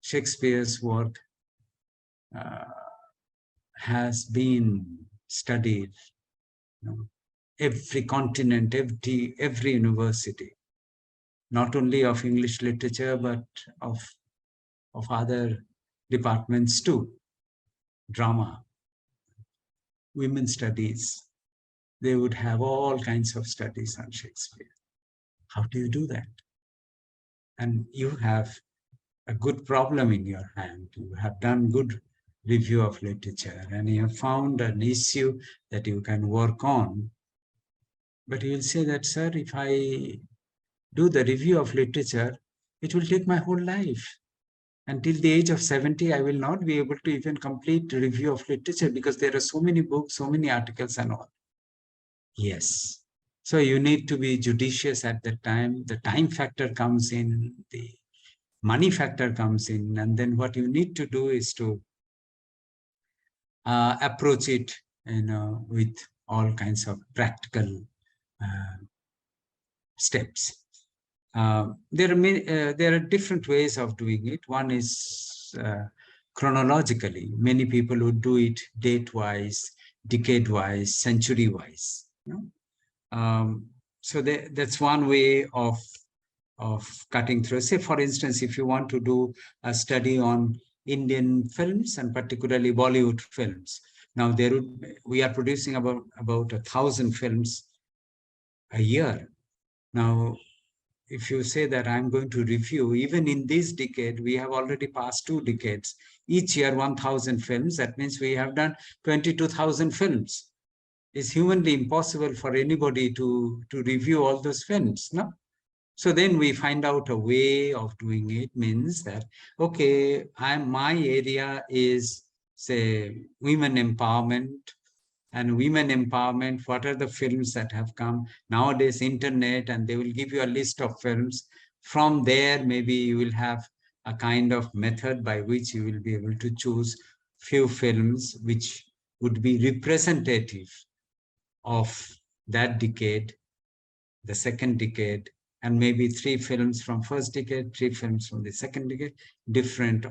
Shakespeare's work has been studied. You know, every continent, every university, not only of English literature, but of other departments too. Drama, women's studies, they would have all kinds of studies on Shakespeare. How do you do that? And you have a good problem in your hand. You have done good review of literature and you have found an issue that you can work on. But you will say that, sir, if I do the review of literature, it will take my whole life. Until the age of 70, I will not be able to even complete the review of literature because there are so many books, so many articles and all. Yes. So you need to be judicious at the time. The time factor comes in, the money factor comes in, and then what you need to do is to approach it, with all kinds of practical steps. There are different ways of doing it. One is chronologically. Many people would do it date-wise, decade-wise, century-wise. So that's one way of cutting through. Say, for instance, if you want to do a study on Indian films and particularly Bollywood films, now we are producing about 1,000 films a year. Now, if you say that I'm going to review, even in this decade, we have already passed 2 decades. Each year, 1,000 films. That means we have done 22,000 films. It's humanly impossible for anybody to review all those films, no? So then we find out a way of doing it. Means that, okay, my area is, say, women empowerment. And women empowerment, what are the films that have come? Nowadays, internet, and they will give you a list of films. From there, maybe you will have a kind of method by which you will be able to choose few films which would be representative of that decade, the second decade, and maybe 3 films from first decade, 3 films from the second decade, different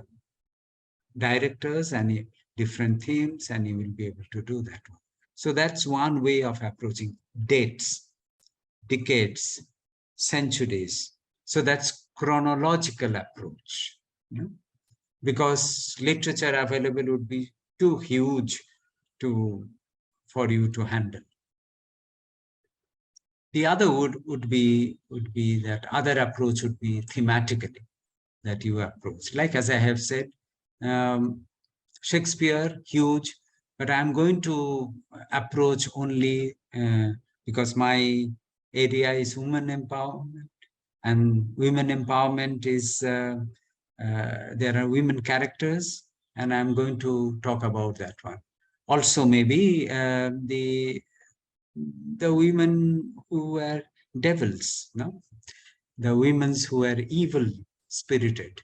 directors and different themes, and you will be able to do that one. So that's one way of approaching dates, decades, centuries. So that's chronological approach, because literature available would be too huge for you to handle. The other would be that other approach would be thematically, that you approach. Like as I have said, Shakespeare, huge, but I'm going to approach only because my area is women empowerment, and women empowerment is, there are women characters, and I'm going to talk about that one. Also, maybe the women who were devils, no? The women who were evil spirited.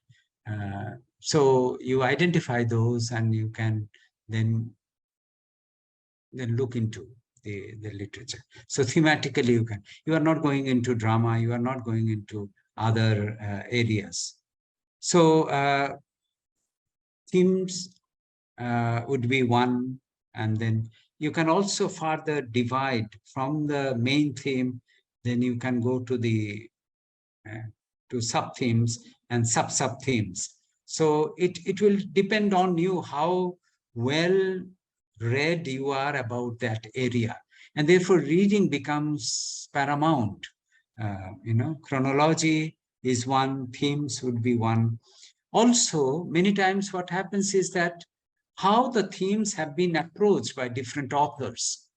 So you identify those and you can then look into the literature. So thematically you are not going into drama, you are not going into other areas. So themes would be one, and then you can also further divide from the main theme, then you can go to the to sub-themes and sub-themes. So it will depend on you how well read you are about that area, and therefore reading becomes paramount. Chronology is one, themes would be one. Also, many times what happens is that how the themes have been approached by different authors.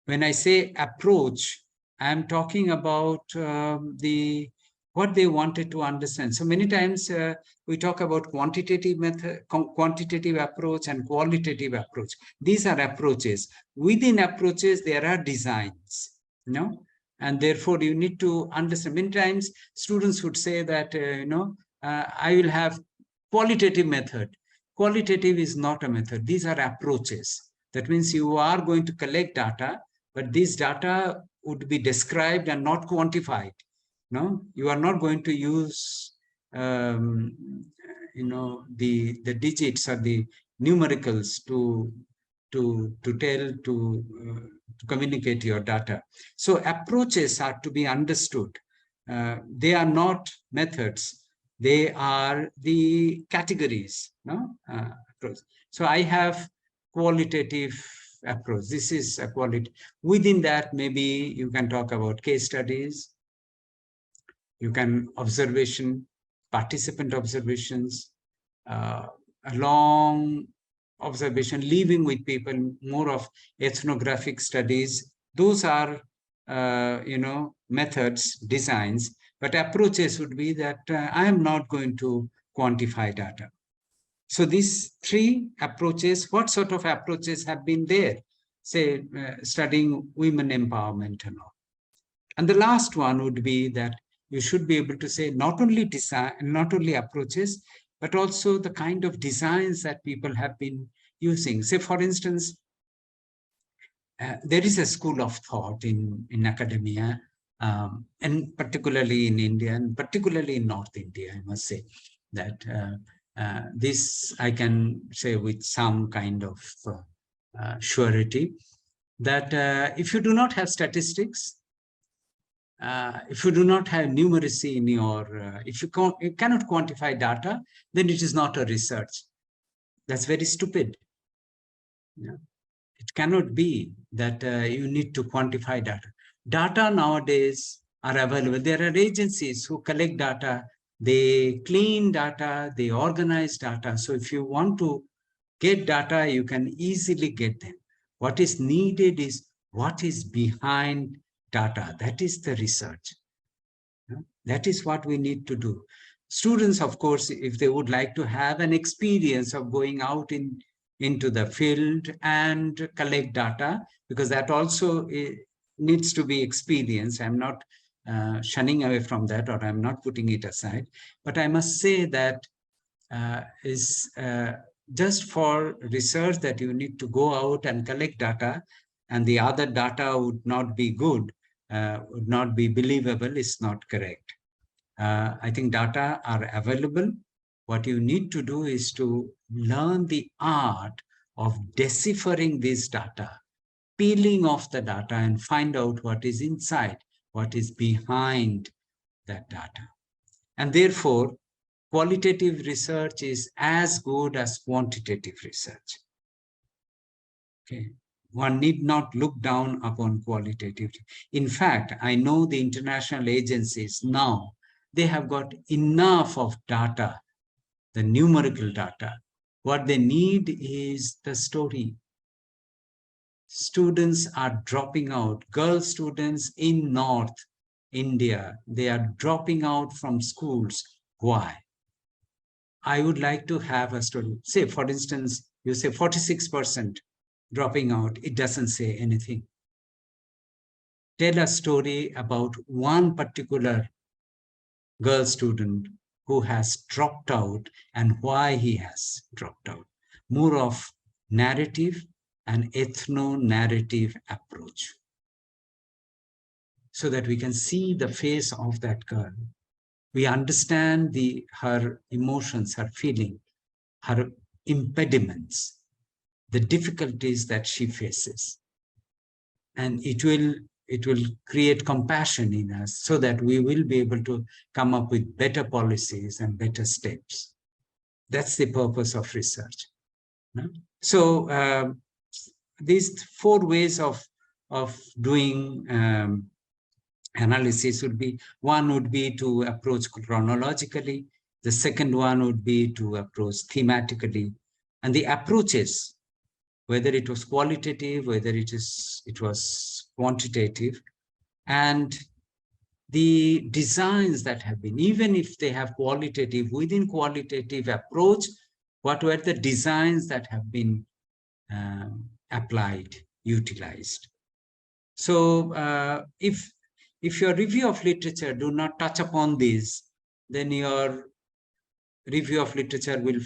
When I say approach, I'm talking about what they wanted to understand. So many times we talk about quantitative approach and qualitative approach. These are approaches. Within approaches, there are designs, and therefore you need to understand. Many times students would say that, I will have qualitative method. qualitative is not a method. These are approaches. That means you are going to collect data, but this data would be described and not quantified. No, you are not going to use the digits or the numericals to communicate your data. So approaches are to be understood. They are not methods. They are the categories. No, so I have qualitative approach. This is a quality. Within that, maybe you can talk about case studies. You can participant observations, a long observation, living with people, more of ethnographic studies. Those are, methods, designs, but approaches would be that I am not going to quantify data. So these three approaches, what sort of approaches have been there? Say, studying women empowerment and all. And the last one would be that you should be able to say not only design, not only approaches, but also the kind of designs that people have been using. Say, for instance, there is a school of thought in academia, and particularly in India, and particularly in North India, I must say, that this I can say with some kind of surety, that if you do not have statistics, if you do not have numeracy in your, if you cannot quantify data, then it is not a research. That's very stupid. Yeah. It cannot be that you need to quantify data. Data nowadays are available. There are agencies who collect data, they clean data, they organize data. So if you want to get data, you can easily get them. What is needed is what is behind data. That is the research. That is what we need to do. Students, of course, if they would like to have an experience of going out into the field and collect data, because that also needs to be experienced. I'm not shunning away from that, or I'm not putting it aside. But I must say that is just for research that you need to go out and collect data, and the other data would not be good, would not be believable, is not correct. I think data are available. What you need to do is to learn the art of deciphering this data, peeling off the data and find out what is inside, what is behind that data. And therefore, qualitative research is as good as quantitative research. Okay. One need not look down upon qualitative. In fact, I know the international agencies now, they have got enough of data, the numerical data. What they need is the story. Students are dropping out. Girl students in North India, they are dropping out from schools. Why? I would like to have a story. Say, for instance, you say 46% dropping out. It doesn't say anything. Tell a story about one particular girl student who has dropped out and why he has dropped out. More of narrative and ethno-narrative approach, so that we can see the face of that girl. We understand her emotions, her feeling, her impediments, the difficulties that she faces. And it will create compassion in us, so that we will be able to come up with better policies and better steps. That's the purpose of research. So these 4 ways of doing analysis would be: one would be to approach chronologically, the second one would be to approach thematically, and the approaches, whether it was qualitative, whether it was quantitative, and the designs that have been, even if they have qualitative, within qualitative approach, what were the designs that have been applied, utilized. So if your review of literature do not touch upon this, then your review of literature will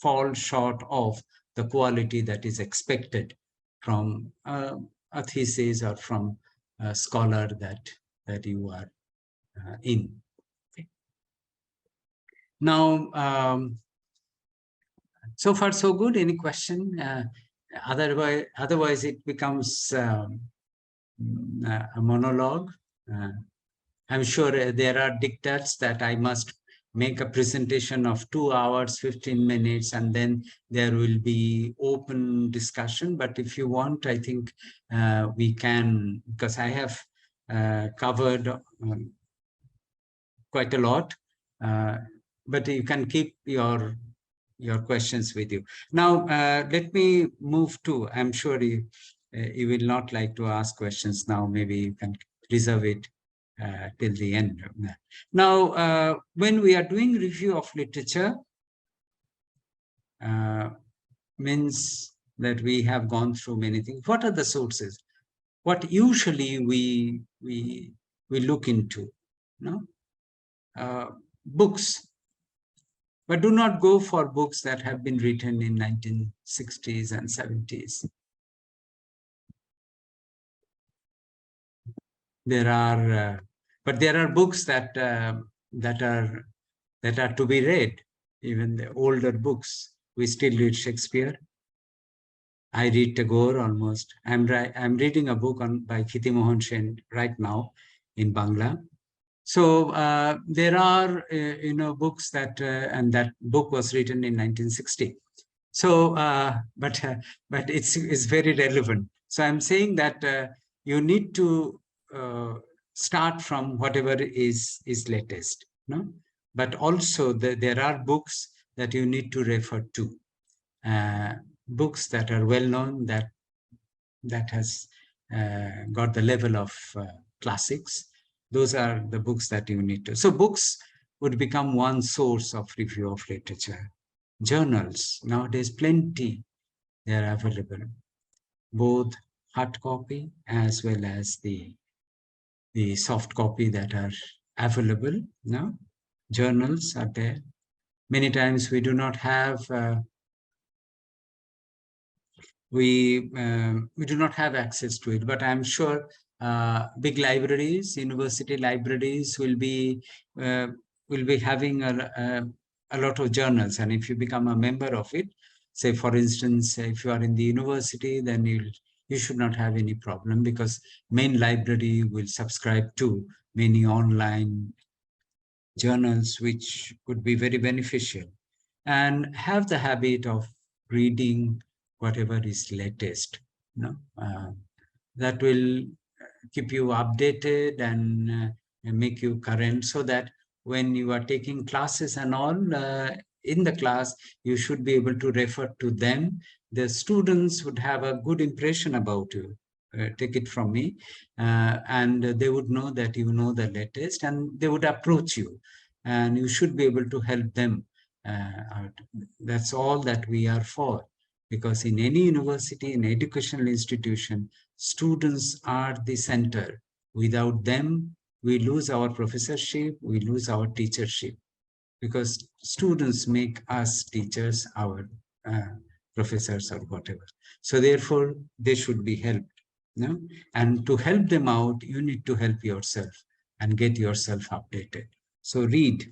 fall short of the quality that is expected from a thesis or from a scholar that you are in. Okay. Now, so far so good. Any question? Otherwise it becomes a monologue. I'm sure there are dictates that I must make a presentation of 2 hours, 15 minutes, and then there will be open discussion. But if you want, I think we can, because I have covered quite a lot, but you can keep your questions with you. Now, let me move to, I'm sure you will not like to ask questions now. Maybe you can reserve it till the end. Now, when we are doing review of literature, means that we have gone through many things. What are the sources? What usually we look into? No? Books. But do not go for books that have been written in 1960s and 70s. There are, but there are books that are to be read. Even the older books, we still read Shakespeare. I read Tagore almost. I'm reading a book by Kiti Mohan Sen right now in Bangla. So there are, books that, and that book was written in 1960. So, but it's very relevant. So I'm saying that you need to start from whatever is latest, no? But also there are books that you need to refer to, books that are well known, that has got the level of classics. Those are the books that you need to. So books would become one source of review of literature. Journals, nowadays plenty, they are available, both hard copy as well as the soft copy that are available now. Journals are there. Many times we do not have we do not have access to it, but I'm sure big libraries, university libraries will be having a lot of journals. And if you become a member of it, say for instance, if you are in the university, then you should not have any problem, because main library will subscribe to many online journals, which could be very beneficial. And have the habit of reading whatever is latest. That will keep you updated and make you current, so that when you are taking classes and all, in the class, you should be able to refer to them. The students would have a good impression about you. Take it from me, and they would know that you know the latest, and they would approach you, and you should be able to help them out. That's all that we are for, because in any university, in educational institution, students are the center. Without them, we lose our professorship, we lose our teachership, because students make us teachers, our professors or whatever. So therefore, they should be helped. No? And to help them out, you need to help yourself and get yourself updated. So read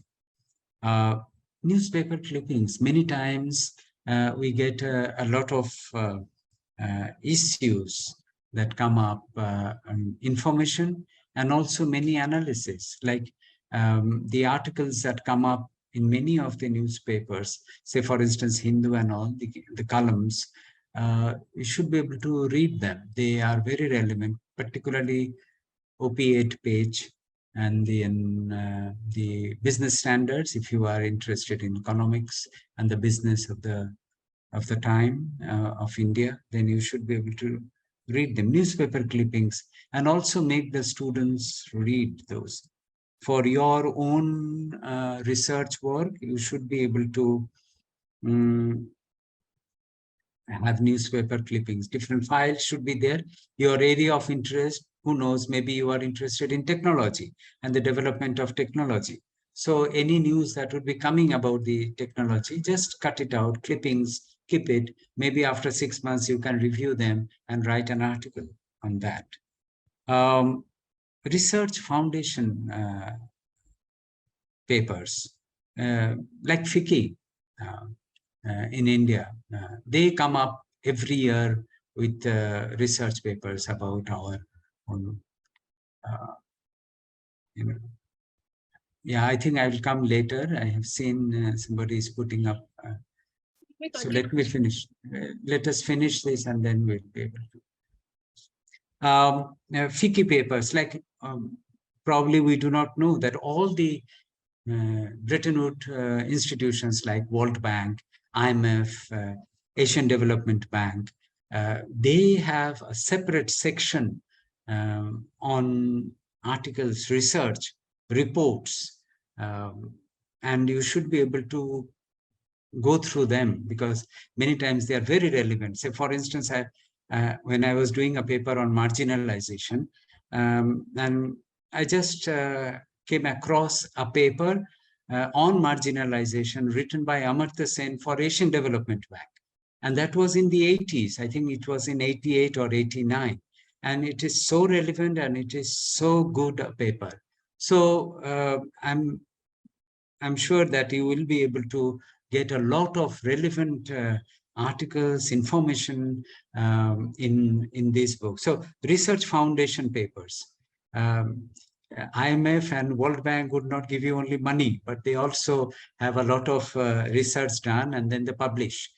newspaper clippings. Many times we get a lot of issues that come up, information, and also many analysis, like the articles that come up in many of the newspapers, say for instance, Hindu and all, the columns, you should be able to read them. They are very relevant, particularly OP8 page and the business standards. If you are interested in economics and the business of the time of India, then you should be able to read them. Newspaper clippings, and also make the students read those. For your own research work, you should be able to have newspaper clippings. Different files should be there. Your area of interest, who knows, maybe you are interested in technology and the development of technology. So any news that would be coming about the technology, just cut it out, clippings, keep it. Maybe after 6 months, you can review them and write an article on that. Research foundation papers, like FICCI in India, they come up every year with research papers about our own, yeah, I think I will come later. I have seen somebody is putting up. So let me finish. Let us finish this and then we'll be able to. FICCI papers, like probably we do not know that all the Bretton Woods institutions like World Bank, IMF, Asian Development Bank, they have a separate section on articles, research, reports, and you should be able to go through them because many times they are very relevant. Say, for instance, when I was doing a paper on marginalization, and I just came across a paper on marginalization written by Amartya Sen for Asian Development Bank. And that was in the 80s. I think it was in 88 or 89. And it is so relevant and it is so good a paper. So I'm sure that you will be able to get a lot of relevant articles, information in this book. So research foundation papers. IMF and World Bank would not give you only money, but they also have a lot of research done and then they publish.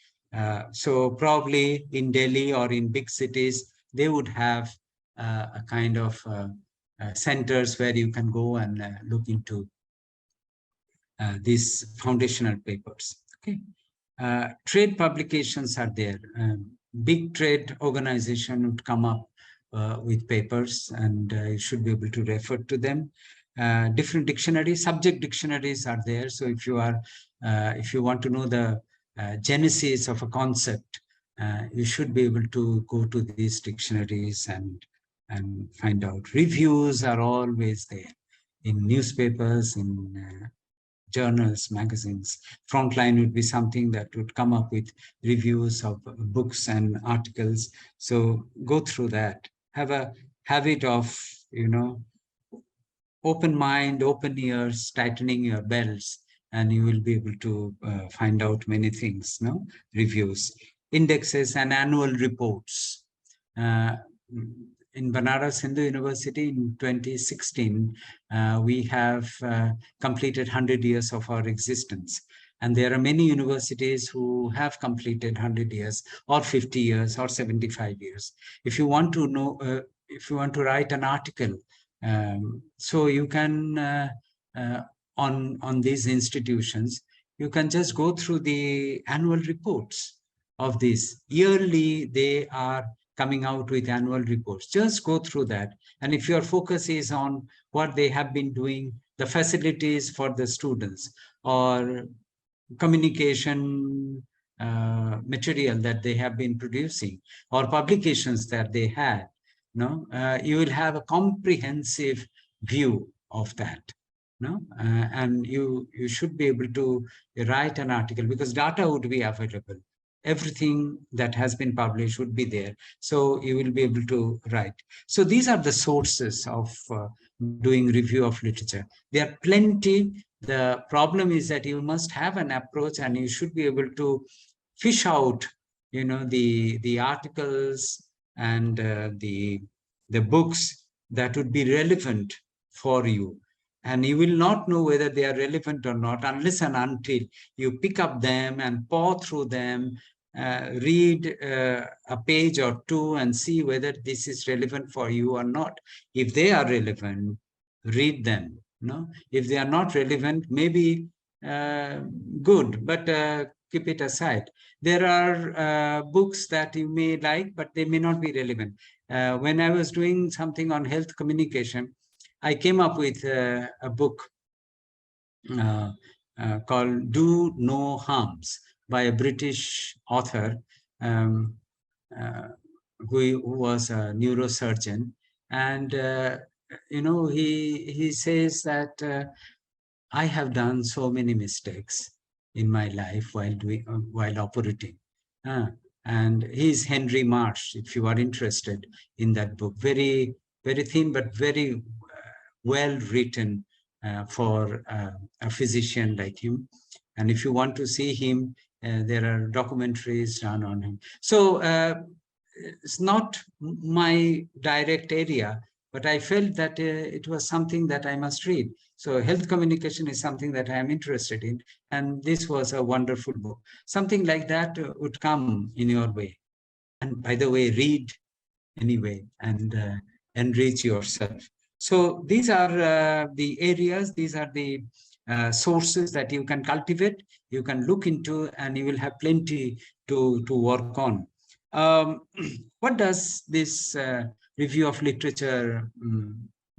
So probably in Delhi or in big cities, they would have a kind of centers where you can go and look into these foundational papers. Okay, trade publications are there. Big trade organization would come up with papers, and you should be able to refer to them. Different dictionaries, subject dictionaries are there. So if you are, if you want to know the genesis of a concept, you should be able to go to these dictionaries and find out. Reviews are always there in newspapers, in journals, magazines. Frontline would be something that would come up with reviews of books and articles. So go through that. Have a habit of, open mind, open ears, tightening your belts, and you will be able to find out many things, reviews, indexes and annual reports. In Banaras Hindu University in 2016, we have completed 100 years of our existence. And there are many universities who have completed 100 years or 50 years or 75 years. If you want to know, if you want to write an article, so you can, on these institutions, you can just go through the annual reports of this. Yearly, they are coming out with annual reports. Just go through that. And if your focus is on what they have been doing, the facilities for the students or communication material that they have been producing or publications that they had, you will have a comprehensive view of that. And you should be able to write an article because data would be available. Everything that has been published would be there. So you will be able to write. So these are the sources of doing review of literature. There are plenty. The problem is that you must have an approach and you should be able to fish out, the articles and the books that would be relevant for you. And you will not know whether they are relevant or not unless and until you pick up them and paw through them, read a page or two and see whether this is relevant for you or not. If they are relevant, read them. If they are not relevant, maybe good, but keep it aside. There are books that you may like, but they may not be relevant. When I was doing something on health communication, I came up with a book called Do No Harms by a British author who was a neurosurgeon. And, he says that I have done so many mistakes in my life while operating. And he's Henry Marsh, if you are interested in that book. Very, very thin, but very well written for a physician like him. And if you want to see him, there are documentaries done on him. So it's not my direct area, but I felt that it was something that I must read. So health communication is something that I am interested in. And this was a wonderful book. Something like that would come in your way. And by the way, read anyway and enrich yourself. So these are the areas, these are the sources that you can cultivate, you can look into, and you will have plenty to work on. What does this review of literature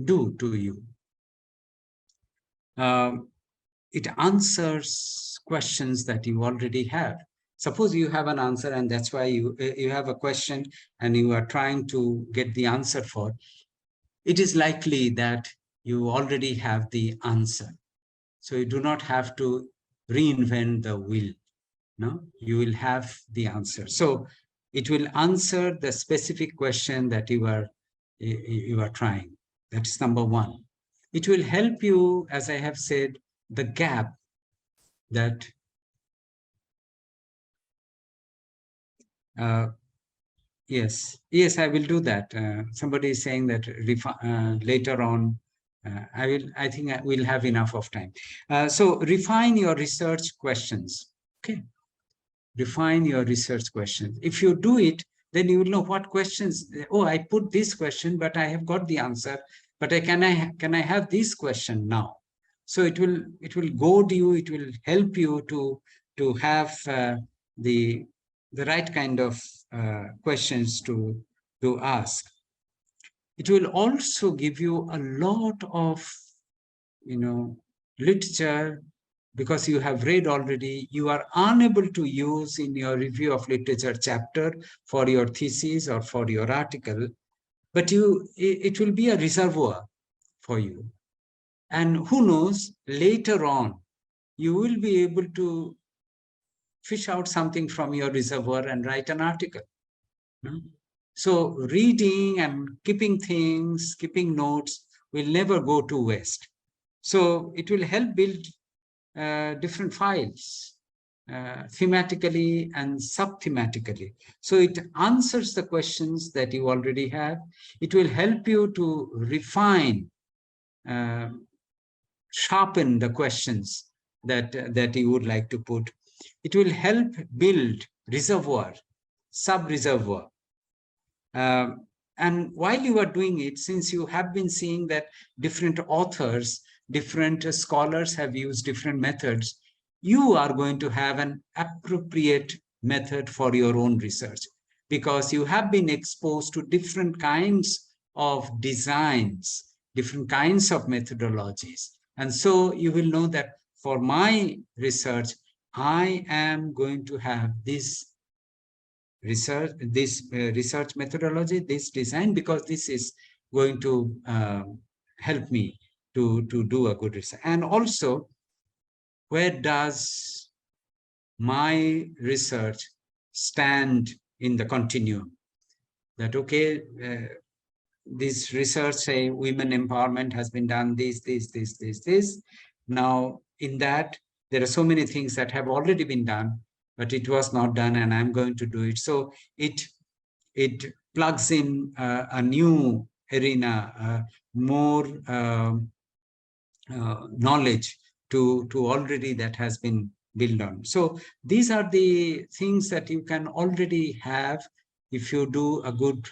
do to you? It answers questions that you already have. Suppose you have an answer, and that's why you have a question and you are trying to get the answer for. It is likely that you already have the answer. So you do not have to reinvent the wheel. No, you will have the answer. So it will answer the specific question that you are trying. That's number one. It will help you, as I have said, the gap that yes, I will do that. Somebody is saying that later on, I think I will have enough of time. So refine your research questions. Okay. Refine your research questions. If you do it, then you will know what questions. Oh, I put this question, but I have got the answer. But can I have this question now? So it will goad you. It will help you to have the right kind of questions to ask. It will also give you a lot of literature, because you have read already, you are unable to use in your review of literature chapter for your thesis or for your article, but it will be a reservoir for you. And who knows, later on, you will be able to fish out something from your reservoir and write an article. So reading and keeping things, keeping notes will never go to waste. So it will help build different files, thematically and sub-thematically. So it answers the questions that you already have. It will help you to refine, sharpen the questions that you would like to put. It will help build reservoir, sub-reservoir. And while you are doing it, since you have been seeing that different authors, different scholars have used different methods, you are going to have an appropriate method for your own research, because you have been exposed to different kinds of designs, different kinds of methodologies. And so you will know that for my research, I am going to have this research methodology, this design, because this is going to help me to do a good research. And also, where does my research stand in the continuum? That, okay, this research, say women empowerment has been done, this. Now, in that, there are so many things that have already been done, but it was not done, and I'm going to do it. So it plugs in a new arena, more knowledge to already that has been built on. So these are the things that you can already have if you do a good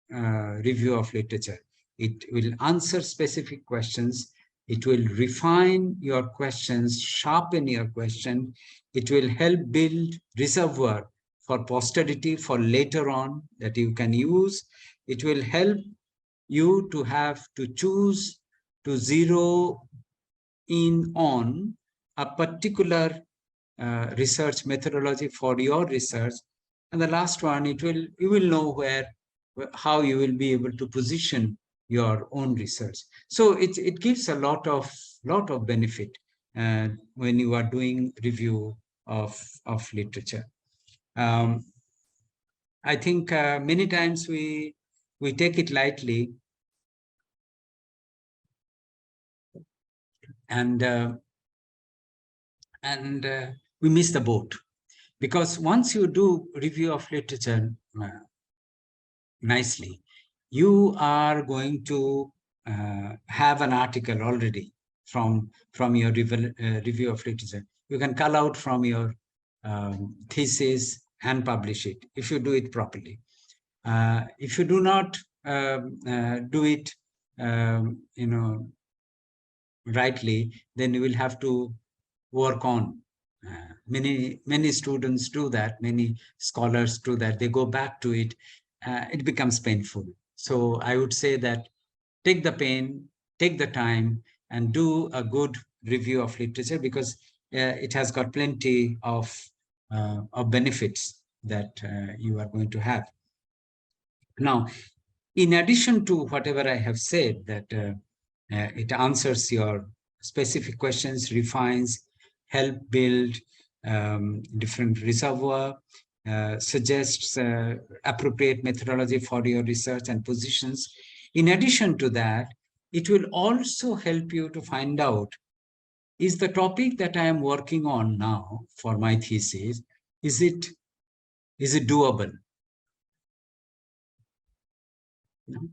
review of literature. It will answer specific questions. It will refine your questions, sharpen your question. It will help build reservoir for posterity, for later on that you can use. It will help you to have to choose to zero in on a particular research methodology for your research. And the last one, you will know how you will be able to position your own research. So it gives a lot of benefit when you are doing review of literature. I think many times we take it lightly, and we miss the boat, because once you do review of literature nicely, you are going to have an article already from your review of literature. You can cull out from your thesis and publish it if you do it properly. If you do not do it, rightly, then you will have to work on. Many students do that. Many scholars do that. They go back to it. It becomes painful. So I would say that take the pain, take the time, and do a good review of literature, because it has got plenty of benefits that you are going to have. Now, in addition to whatever I have said, that it answers your specific questions, refines, help build different reservoir, suggests appropriate methodology for your research and positions. In addition to that, it will also help you to find out, is the topic that I am working on now for my thesis, is it doable? No?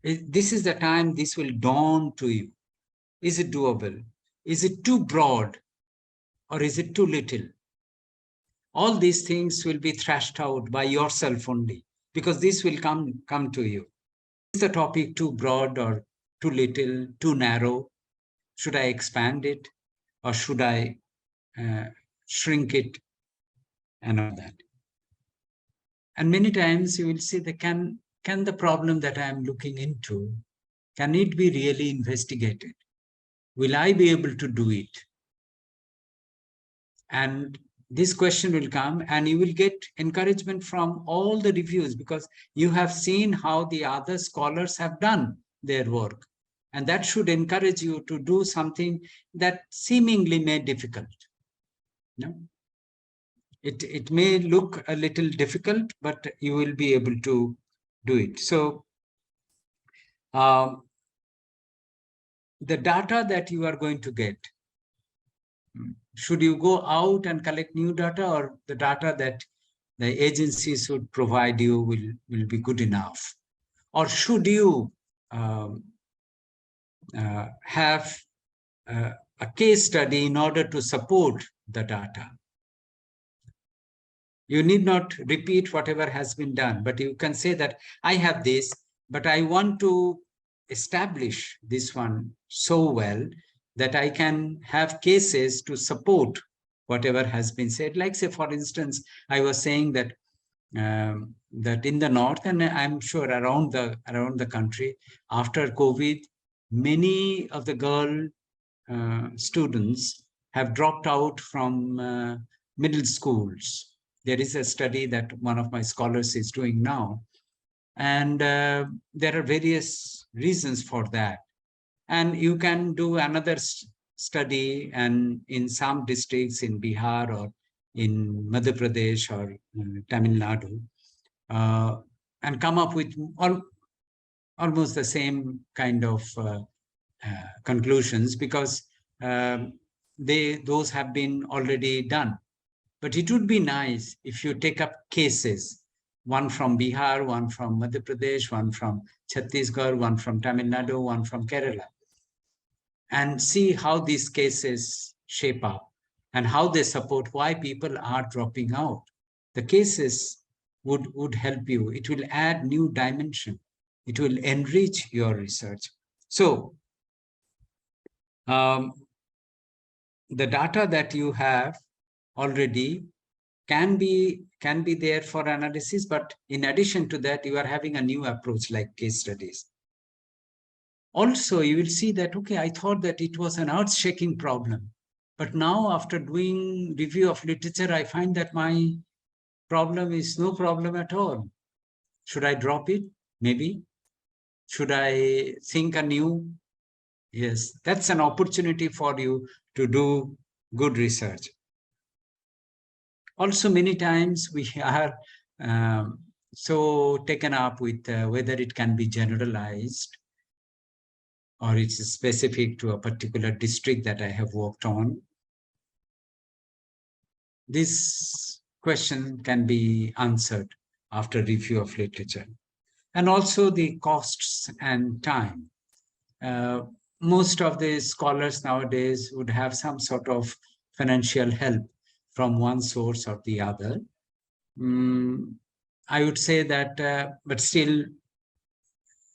This is the time this will dawn to you. Is it doable? Is it too broad? Or is it too little? All these things will be thrashed out by yourself only, because this will come to you. Is the topic too broad or too little, too narrow? Should I expand it, or should I shrink it, and all that? And many times you will see that can the problem that I am looking into, can it be really investigated? Will I be able to do it? And this question will come, and you will get encouragement from all the reviews, because you have seen how the other scholars have done their work. And that should encourage you to do something that seemingly may be difficult. No? It may look a little difficult, but you will be able to do it. So the data that you are going to get, should you go out and collect new data, or the data that the agencies would provide you will be good enough? Or should you have a case study in order to support the data? You need not repeat whatever has been done, but you can say that I have this, but I want to establish this one so well that I can have cases to support whatever has been said. Like, say, for instance, I was saying that that in the north, and I'm sure around the country, after COVID, many of the girl students have dropped out from middle schools. There is a study that one of my scholars is doing now, and there are various reasons for that. And you can do another study, and in some districts in Bihar or in Madhya Pradesh or Tamil Nadu, and come up with almost the same kind of conclusions, because those have been already done. But it would be nice if you take up cases, one from Bihar, one from Madhya Pradesh, one from Chhattisgarh, one from Tamil Nadu, one from Kerala, and see how these cases shape up and how they support why people are dropping out. The cases would help you. It will add new dimension. It will enrich your research. So the data that you have already can be there for analysis, but in addition to that, you are having a new approach like case studies. Also, you will see that, okay, I thought that it was an earth-shaking problem, but now after doing review of literature, I find that my problem is no problem at all. Should I drop it? Maybe. Should I think anew? Yes, that's an opportunity for you to do good research. Also, many times we are so taken up with whether it can be generalized or it's specific to a particular district that I have worked on. This question can be answered after review of literature. And also the costs and time. Most of the scholars nowadays would have some sort of financial help from one source or the other. I would say that, but still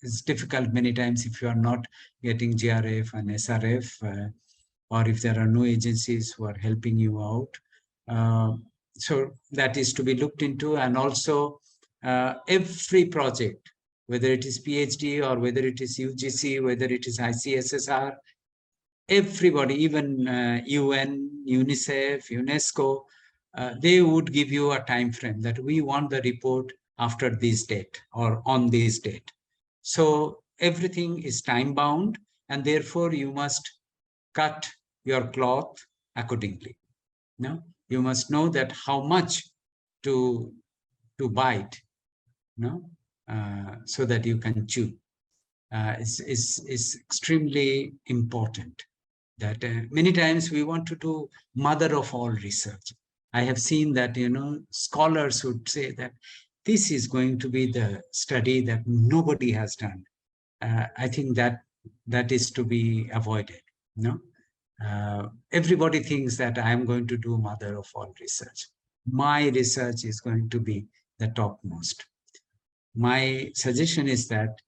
it's difficult many times if you are not getting GRF and SRF, or if there are no agencies who are helping you out. So that is to be looked into. And also every project, whether it is PhD or whether it is UGC, whether it is ICSSR, everybody, even UN, UNICEF, UNESCO, they would give you a time frame that we want the report after this date or on this date. So everything is time bound, and therefore you must cut your cloth accordingly. No, you must know that how much to bite, no, so that you can chew. Is extremely important. That many times we want to do mother of all research. I have seen that, you know, scholars would say that this is going to be the study that nobody has done. I think that is to be avoided. No, everybody thinks that I am going to do mother of all research. My research is going to be the topmost. My suggestion is that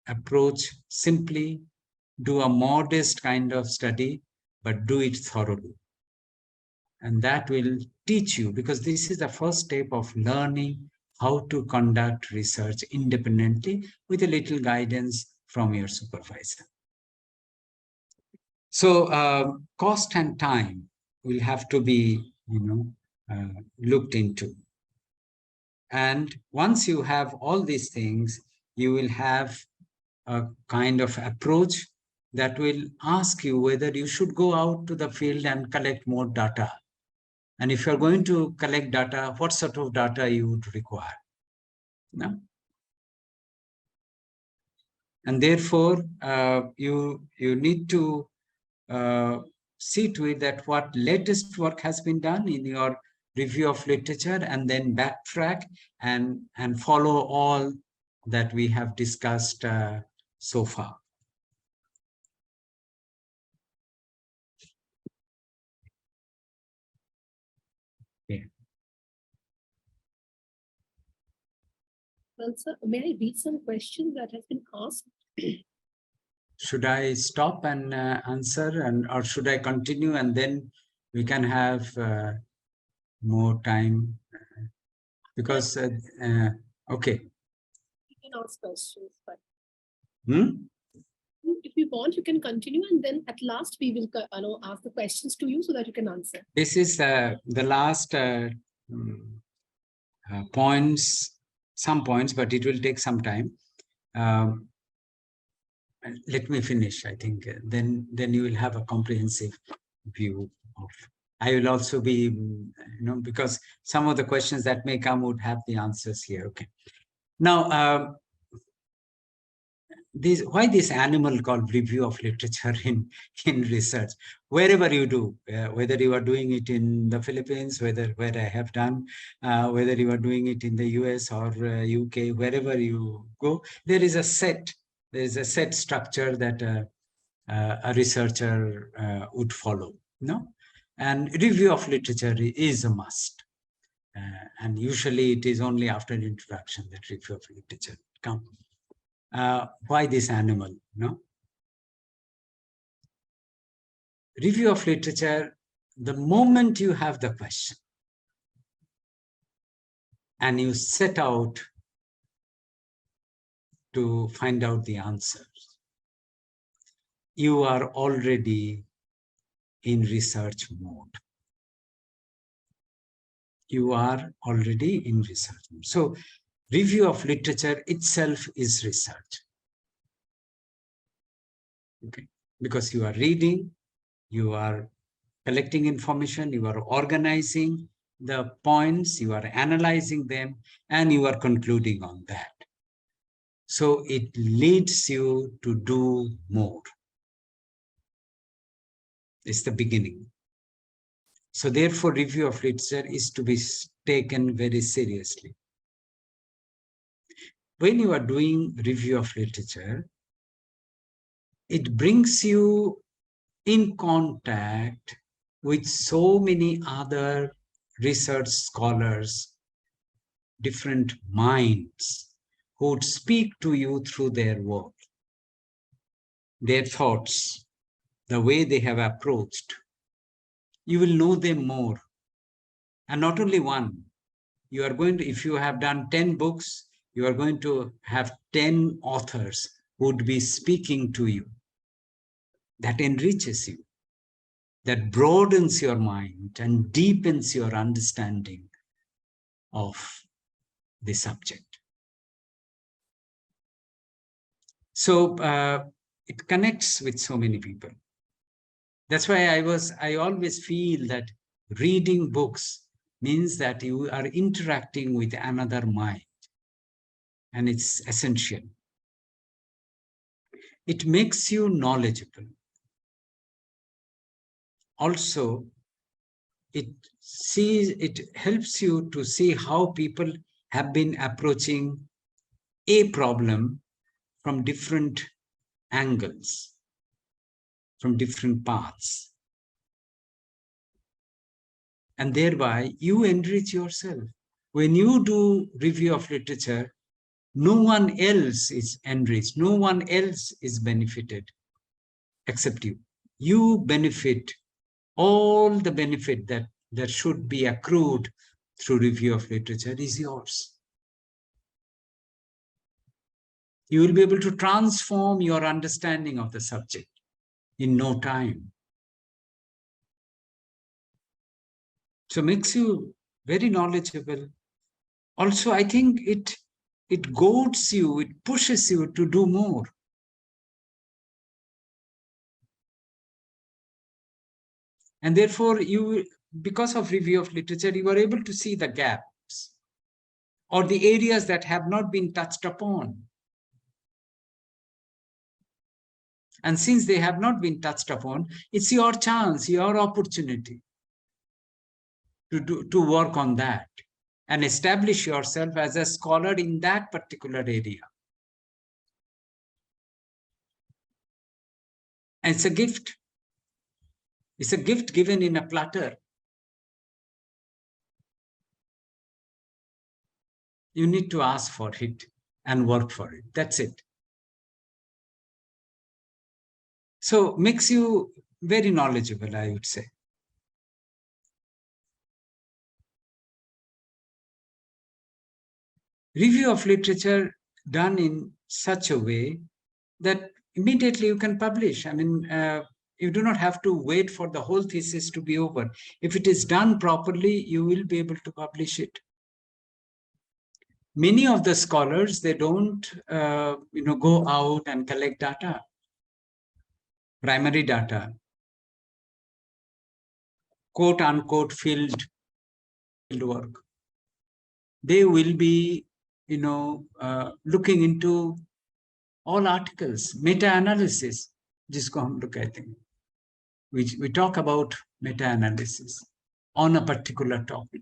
approach simply, do a modest kind of study, but do it thoroughly. And that will teach you, because this is the first step of learning how to conduct research independently with a little guidance from your supervisor. So cost and time will have to be, you know, looked into. And once you have all these things, you will have a kind of approach that will ask you whether you should go out to the field and collect more data. And if you're going to collect data, what sort of data you would require. No? And therefore, you need to see to it that what latest work has been done in your review of literature, and then backtrack and follow all that we have discussed so far. Yeah.
Well, sir, may I read some questions that have been asked?
Should I stop and answer, or should I continue and then we can have more time? Because, okay.
You can ask questions, but if you want, you can continue, and then at last we will ask the questions to you so that you can answer.
This is the last points, some points, but it will take some time. Let me finish. I think then you will have a comprehensive view of. I will also be, you know, because some of the questions that may come would have the answers here. Okay. Now, why this animal called review of literature in research? Wherever you do, whether you are doing it in the Philippines, where I have done, whether you are doing it in the US or UK, wherever you go, there is a set structure that a researcher would follow. No, and review of literature is a must. And usually it is only after an introduction that review of literature comes. Why this animal? No? Review of literature, the moment you have the question and you set out to find out the answers, you are already in research mode. You are already in research mode. So review of literature itself is research. Okay, because you are reading, you are collecting information, you are organizing the points, you are analyzing them, and you are concluding on that. So it leads you to do more. It's the beginning. So therefore, review of literature is to be taken very seriously. When you are doing review of literature, it brings you in contact with so many other research scholars, different minds who would speak to you through their work, their thoughts, the way they have approached. You will know them more. And not only one, you are going to, if you have done 10 books, you are going to have 10 authors who would be speaking to you. That enriches you, that broadens your mind and deepens your understanding of the subject. So it connects with so many people. That's why I always feel that reading books means that you are interacting with another mind, and it's essential. It makes you knowledgeable. Also, it helps you to see how people have been approaching a problem from different angles, from different paths. And thereby you enrich yourself. When you do review of literature, no one else is enriched, no one else is benefited except you. You benefit all the benefit that should be accrued through review of literature is yours. You will be able to transform your understanding of the subject in no time. So makes you very knowledgeable. Also, I think it goads you, it pushes you to do more. And therefore, you, because of review of literature, you are able to see the gaps or the areas that have not been touched upon. And since they have not been touched upon, it's your chance, your opportunity to work on that and establish yourself as a scholar in that particular area. And it's a gift. It's a gift given in a platter. You need to ask for it and work for it. That's it. So makes you very knowledgeable, I would say. Review of literature done in such a way that immediately you can publish. I mean, you do not have to wait for the whole thesis to be over. If it is done properly, you will be able to publish it. Many of the scholars, they don't go out and collect data, primary data, quote unquote field work. They will be looking into all articles, meta-analysis, जिसको हम लोग कहते हैं. We talk about meta-analysis on a particular topic.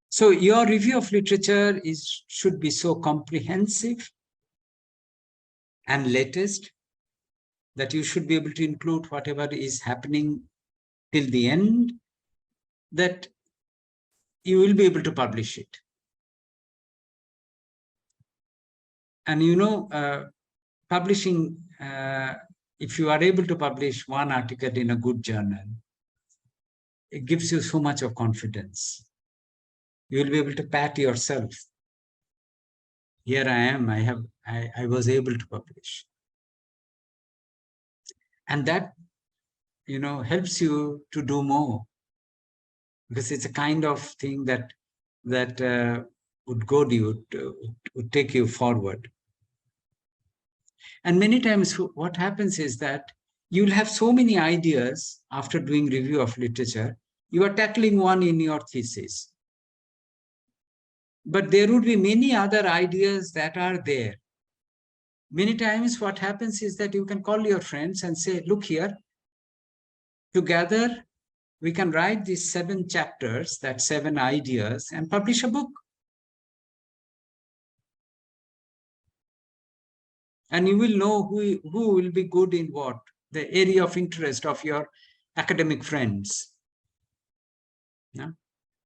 So your review of literature should be so comprehensive and latest that you should be able to include whatever is happening till the end, that you will be able to publish it. And publishing, if you are able to publish one article in a good journal, it gives you so much of confidence. You will be able to pat yourself. Here I am, I was able to publish. And that, helps you to do more, because it's a kind of thing that would goad you, would take you forward. And many times what happens is that you'll have so many ideas after doing review of literature. You are tackling one in your thesis. But there would be many other ideas that are there. Many times what happens is that you can call your friends and say, look here, together we can write these 7 chapters, that 7 ideas, and publish a book. And you will know who will be good in what, the area of interest of your academic friends. Yeah?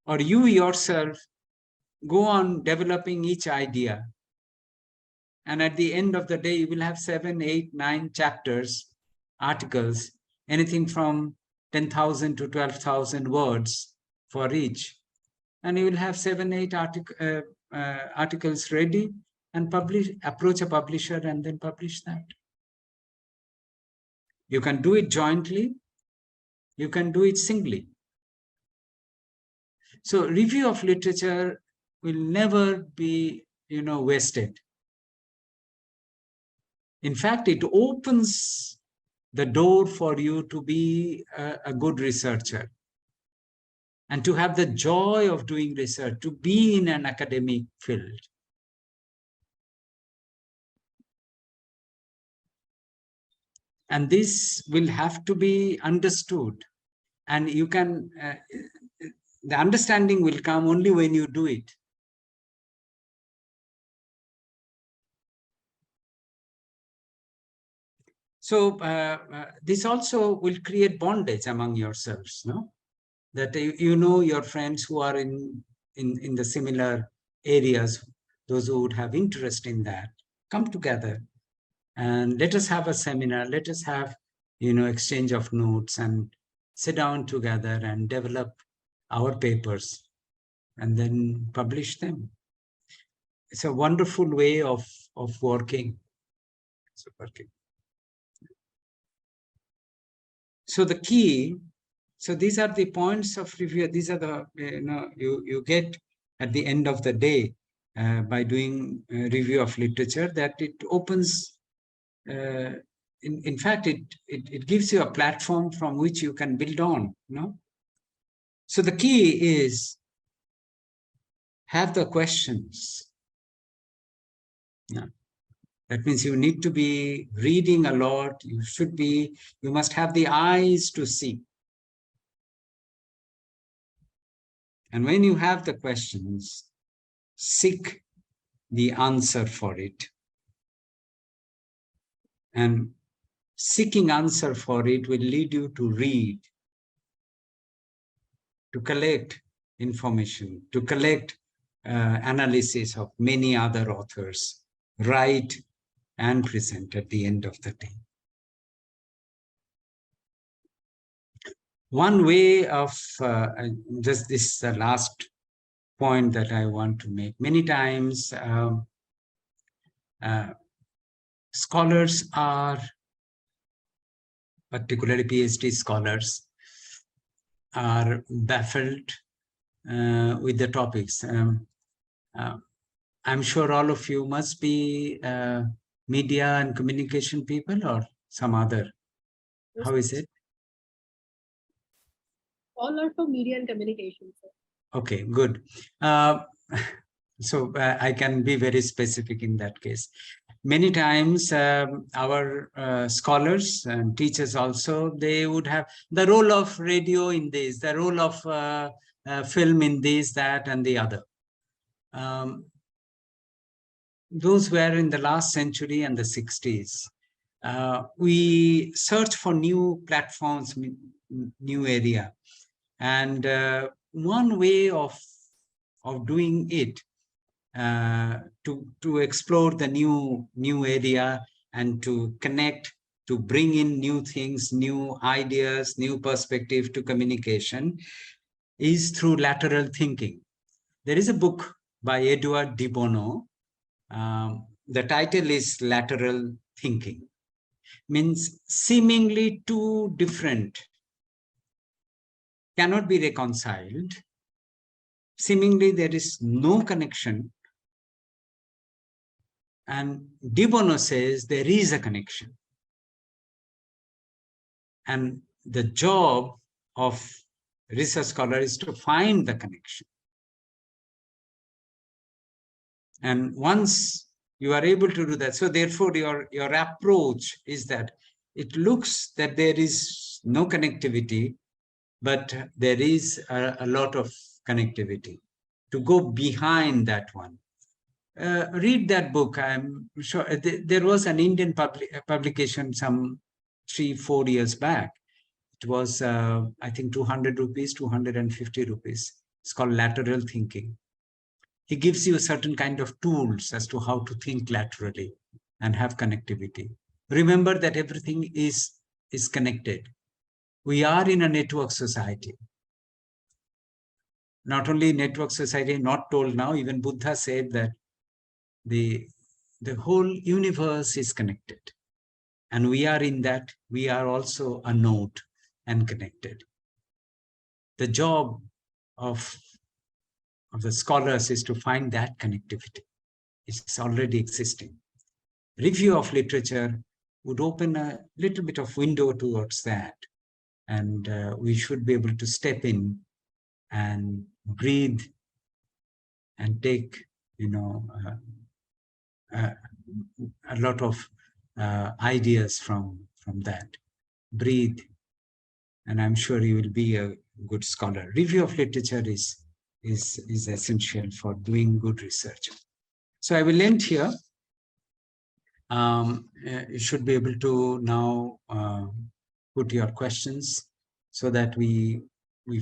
Or you yourself go on developing each idea. And at the end of the day, you will have 7, 8, 9 chapters, articles, anything from 10,000 to 12,000 words for each. And you will have 7, 8 articles ready and approach a publisher and then publish that. You can do it jointly. You can do it singly. So review of literature will never be, wasted. In fact, it opens the door for you to be a good researcher and to have the joy of doing research, to be in an academic field. And this will have to be understood. And you can, the understanding will come only when you do it. So this also will create bondage among yourselves, no? That you know your friends who are in the similar areas, those who would have interest in that, come together and let us have a seminar, let us have, exchange of notes and sit down together and develop our papers and then publish them. It's a wonderful way of working. So the key, so these are the points of review. These are the, you get at the end of the day by doing a review of literature, that it opens, in fact, it gives you a platform from which you can build on, So the key is have the questions. Yeah. That means you need to be reading a lot. You must have the eyes to see. And when you have the questions, seek the answer for it. And seeking answer for it will lead you to read, to collect information, to collect analysis of many other authors, write and present at the end of the day. One way of, just this is the last point that I want to make. Many times scholars are, particularly PhD scholars, are baffled with the topics. I'm sure all of you must be media and communication people or some other. How is it?
All are from media and communication, sir.
Okay, good. So I can be very specific in that case. Many times our scholars and teachers also, they would have the role of radio in this, the role of film in this, that, and the other. Those were in the last century and the 60s. We search for new platforms, new area. And one way of doing it, to explore the new area and to connect, to bring in new things, new ideas, new perspective to communication, is through lateral thinking. There is a book by Edward de Bono. The title is Lateral Thinking. Means seemingly two different, cannot be reconciled, seemingly there is no connection. And De Bono says there is a connection. And the job of research scholar is to find the connection. And once you are able to do that, so therefore your approach is that it looks that there is no connectivity, but there is a lot of connectivity. To go behind that one. Read that book. I'm sure there was an Indian publication some 3-4 years back. It was, I think, 200 rupees, 250 rupees. It's called Lateral Thinking. He gives you a certain kind of tools as to how to think laterally and have connectivity. Remember that everything is connected. We are in a network society. Not only network society, not told now, even Buddha said that the whole universe is connected. And we are in that, we are also a node and connected. The job of the scholars is to find that connectivity. It's already existing. Review of literature would open a little bit of window towards that. And we should be able to step in and breathe and take, a lot of ideas from that. Breathe, and I'm sure you will be a good scholar. Review of literature is essential for doing good research. So I will end here. You should be able to now put your questions so that we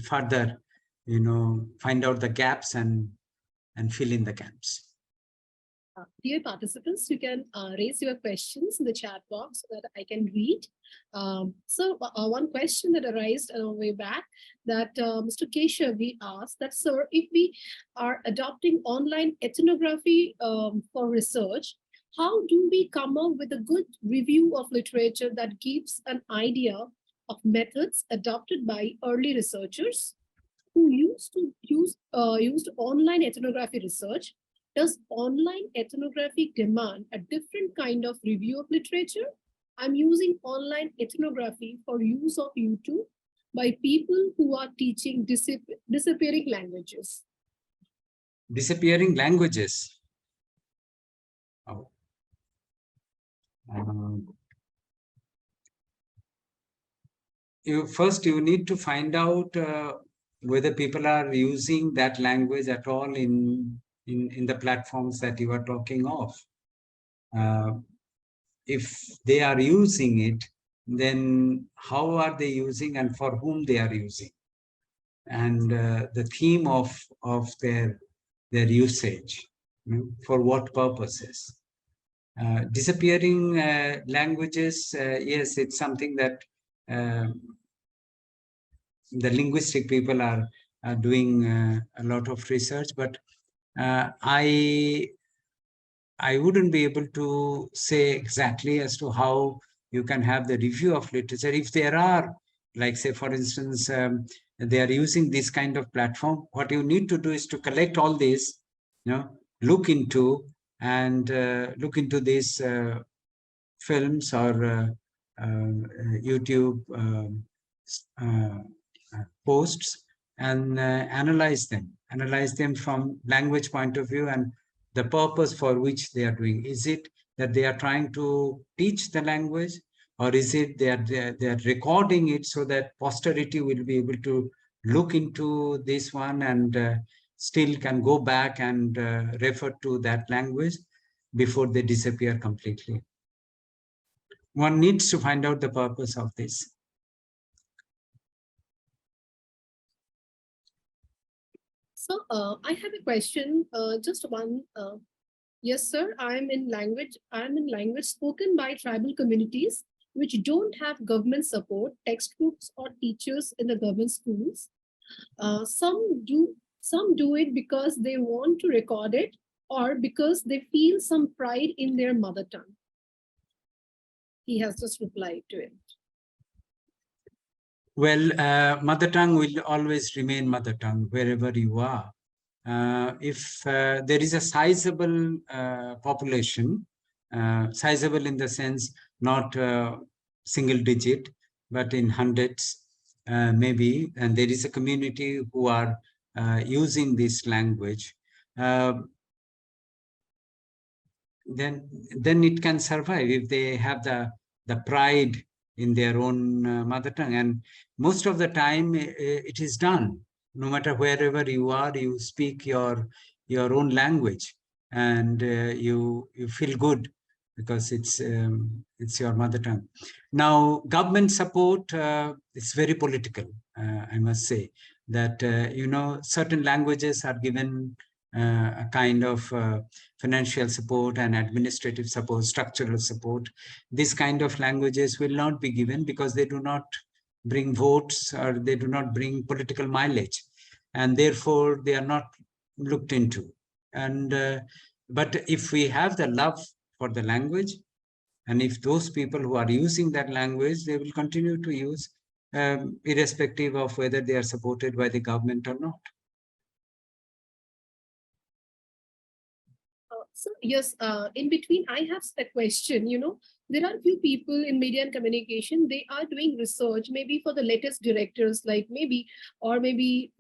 further, find out the gaps and fill in the gaps.
Dear participants, you can raise your questions in the chat box so that I can read. So one question that arose way back that Mr. Keshav, we asked that, sir, if we are adopting online ethnography for research, how do we come up with a good review of literature that gives an idea of methods adopted by early researchers who used online ethnography research? Does online ethnography demand a different kind of review of literature? I'm using online ethnography for use of YouTube by people who are teaching disappearing languages.
Disappearing languages. Oh. You need to find out whether people are using that language at all in the platforms that you are talking of. If they are using it, then how are they using and for whom they are using? And the theme of their usage, for what purposes? Disappearing languages, yes, it's something that the linguistic people are doing a lot of research, but I wouldn't be able to say exactly as to how you can have the review of literature. If there are, like say, for instance, they are using this kind of platform, what you need to do is to collect all this, look into these films or YouTube posts and analyze them from language point of view and the purpose for which they are doing. Is it that they are trying to teach the language, or is it they are recording it so that posterity will be able to look into this one and still can go back and refer to that language before they disappear completely? One needs to find out the purpose of this.
So I have a question, just one. Yes, sir, I'm in language spoken by tribal communities which don't have government support, textbooks or teachers in the government schools. Some do it because they want to record it or because they feel some pride in their mother tongue. He has just replied to it.
Well, mother tongue will always remain mother tongue wherever you are. if there is a sizable population, sizable in the sense not single digit, but in hundreds maybe, and there is a community who are using this language, then it can survive if they have the pride in their own mother tongue. And most of the time it is done. No matter wherever you are, you speak your own language, and you feel good because it's your mother tongue. Now, government support is very political. I must say that certain languages are given a kind of financial support and administrative support, structural support. This kind of languages will not be given because they do not bring votes or they do not bring political mileage, and therefore they are not looked into. And but if we have the love for the language, and if those people who are using that language, they will continue to use, irrespective of whether they are supported by the government or not.
So yes, in between, I have a question. There are a few people in media and communication, they are doing research, maybe for the latest directors, like maybe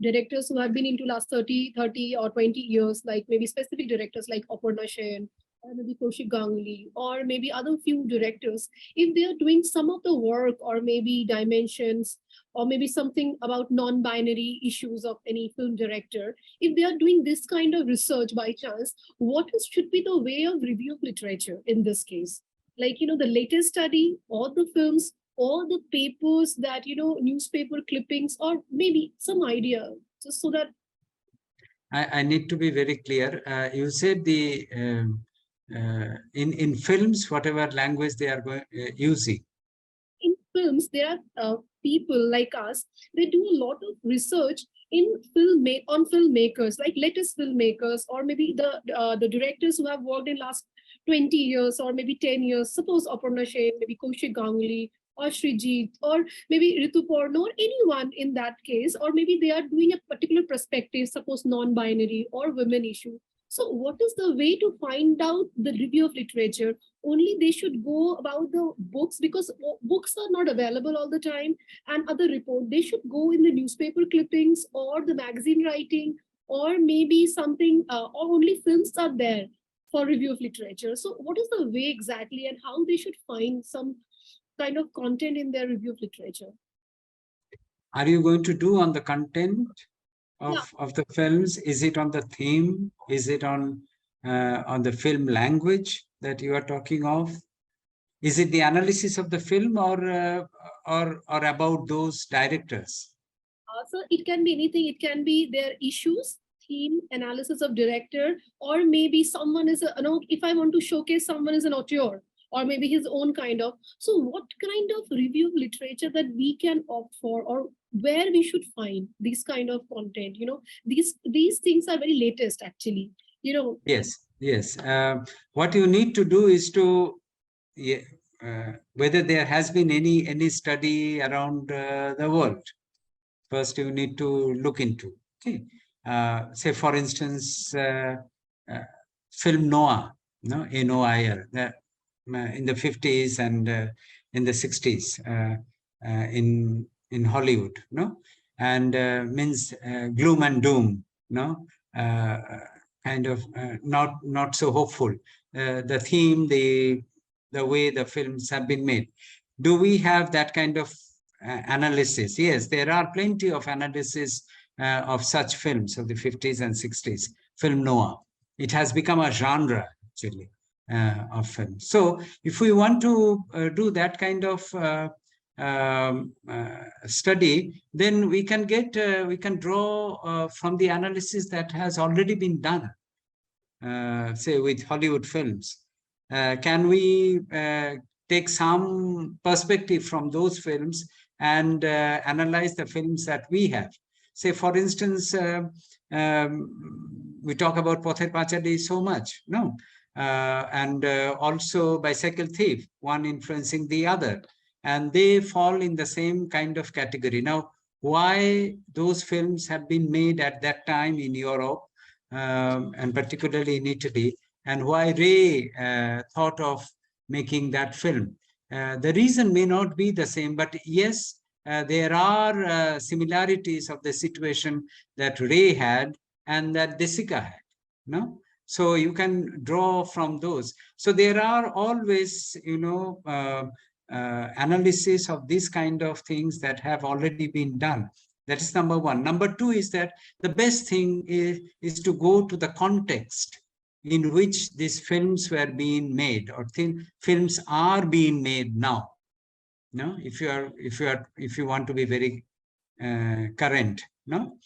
directors who have been into last 30 or 20 years, like maybe specific directors like Aparna Sen, or maybe Kaushik Ganguly, or maybe other few directors. If they are doing some of the work, or maybe dimensions, or maybe something about non-binary issues of any film director, if they are doing this kind of research by chance, should be the way of review of literature in this case? Like, the latest study, or the films, or the papers that, newspaper clippings, or maybe some idea, just so that.
I need to be very clear. You said the in films, whatever language they are using.
In films, there are people like us, they do a lot of research on filmmakers, like latest filmmakers, or maybe the directors who have worked in last 20 years or maybe 10 years. Suppose Aparna Sen, maybe Kaushik Ganguly, or Srijit, or maybe Ritu Porno, or anyone in that case, or maybe they are doing a particular perspective, suppose non-binary or women issue. So what is the way to find out the review of literature? Only they should go about the books, because books are not available all the time, and other report, they should go in the newspaper clippings or the magazine writing, or maybe something, or only films are there for review of literature. So what is the way exactly, and how they should find some kind of content in their review of literature?
Are you going to do on the content of the films? Is it on the theme? Is it on the film language that you are talking of? Is it the analysis of the film, or about those directors?
So it can be anything. It can be their issues, theme, analysis of director, or maybe someone is if I want to showcase someone is an auteur, or maybe his own kind of. So what kind of review of literature that we can opt for, or where we should find this kind of content? These things are very latest, actually.
Yes. What you need to do is to, whether there has been any study around the world. First, you need to look into. Okay, say for instance, film noir, N-O-I-R, in the 50s and in the 60s in Hollywood, and means gloom and doom, kind of not so hopeful. The theme, the way the films have been made. Do we have that kind of analysis? Yes, there are plenty of analysis of such films of the 50s and 60s, film noir. It has become a genre, actually, of film. So if we want to do that kind of study, then we can draw from the analysis that has already been done, say with Hollywood films. Can we take some perspective from those films and analyze the films that we have? Say, for instance, we talk about Pother Pachadi so much, and also Bicycle Thief, one influencing the other, and they fall in the same kind of category. Now, why those films have been made at that time in Europe, and particularly in Italy, and why Ray thought of making that film. The reason may not be the same, but yes, there are similarities of the situation that Ray had and that Desica had. No, so you can draw from those. So there are always, analysis of these kind of things that have already been done. That is number one. Number two is that the best thing is to go to the context in which these films were being made, or films are being made now. No, if you want to be very current, no.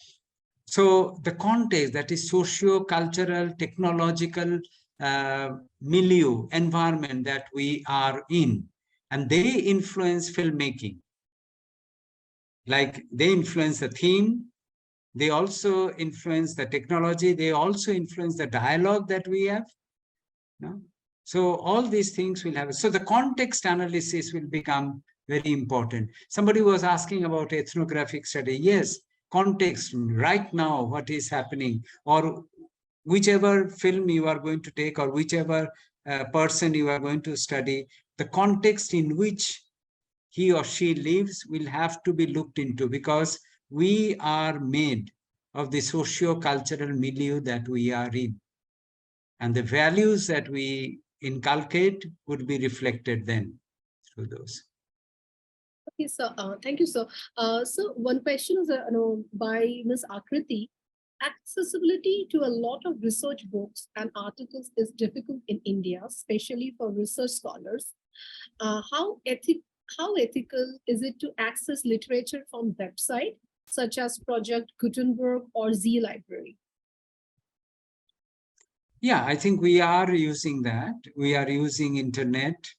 So the context, that is socio-cultural, technological milieu, environment that we are in, and they influence filmmaking. Like they influence the theme, they also influence the technology, they also influence the dialogue that we have. No? So all these things will have. So the context analysis will become very important. Somebody was asking about ethnographic study. Yes, context right now, what is happening, or whichever film you are going to take, or whichever person you are going to study, the context in which he or she lives will have to be looked into, because we are made of the socio-cultural milieu that we are in. And the values that we inculcate would be reflected then through those.
Okay, so thank you, sir. So one question is by Ms. Akriti. Accessibility to a lot of research books and articles is difficult in India, especially for research scholars. How ethical is it to access literature from websites such as Project Gutenberg or Z Library?
Yeah, I think we are using that. We are using internet,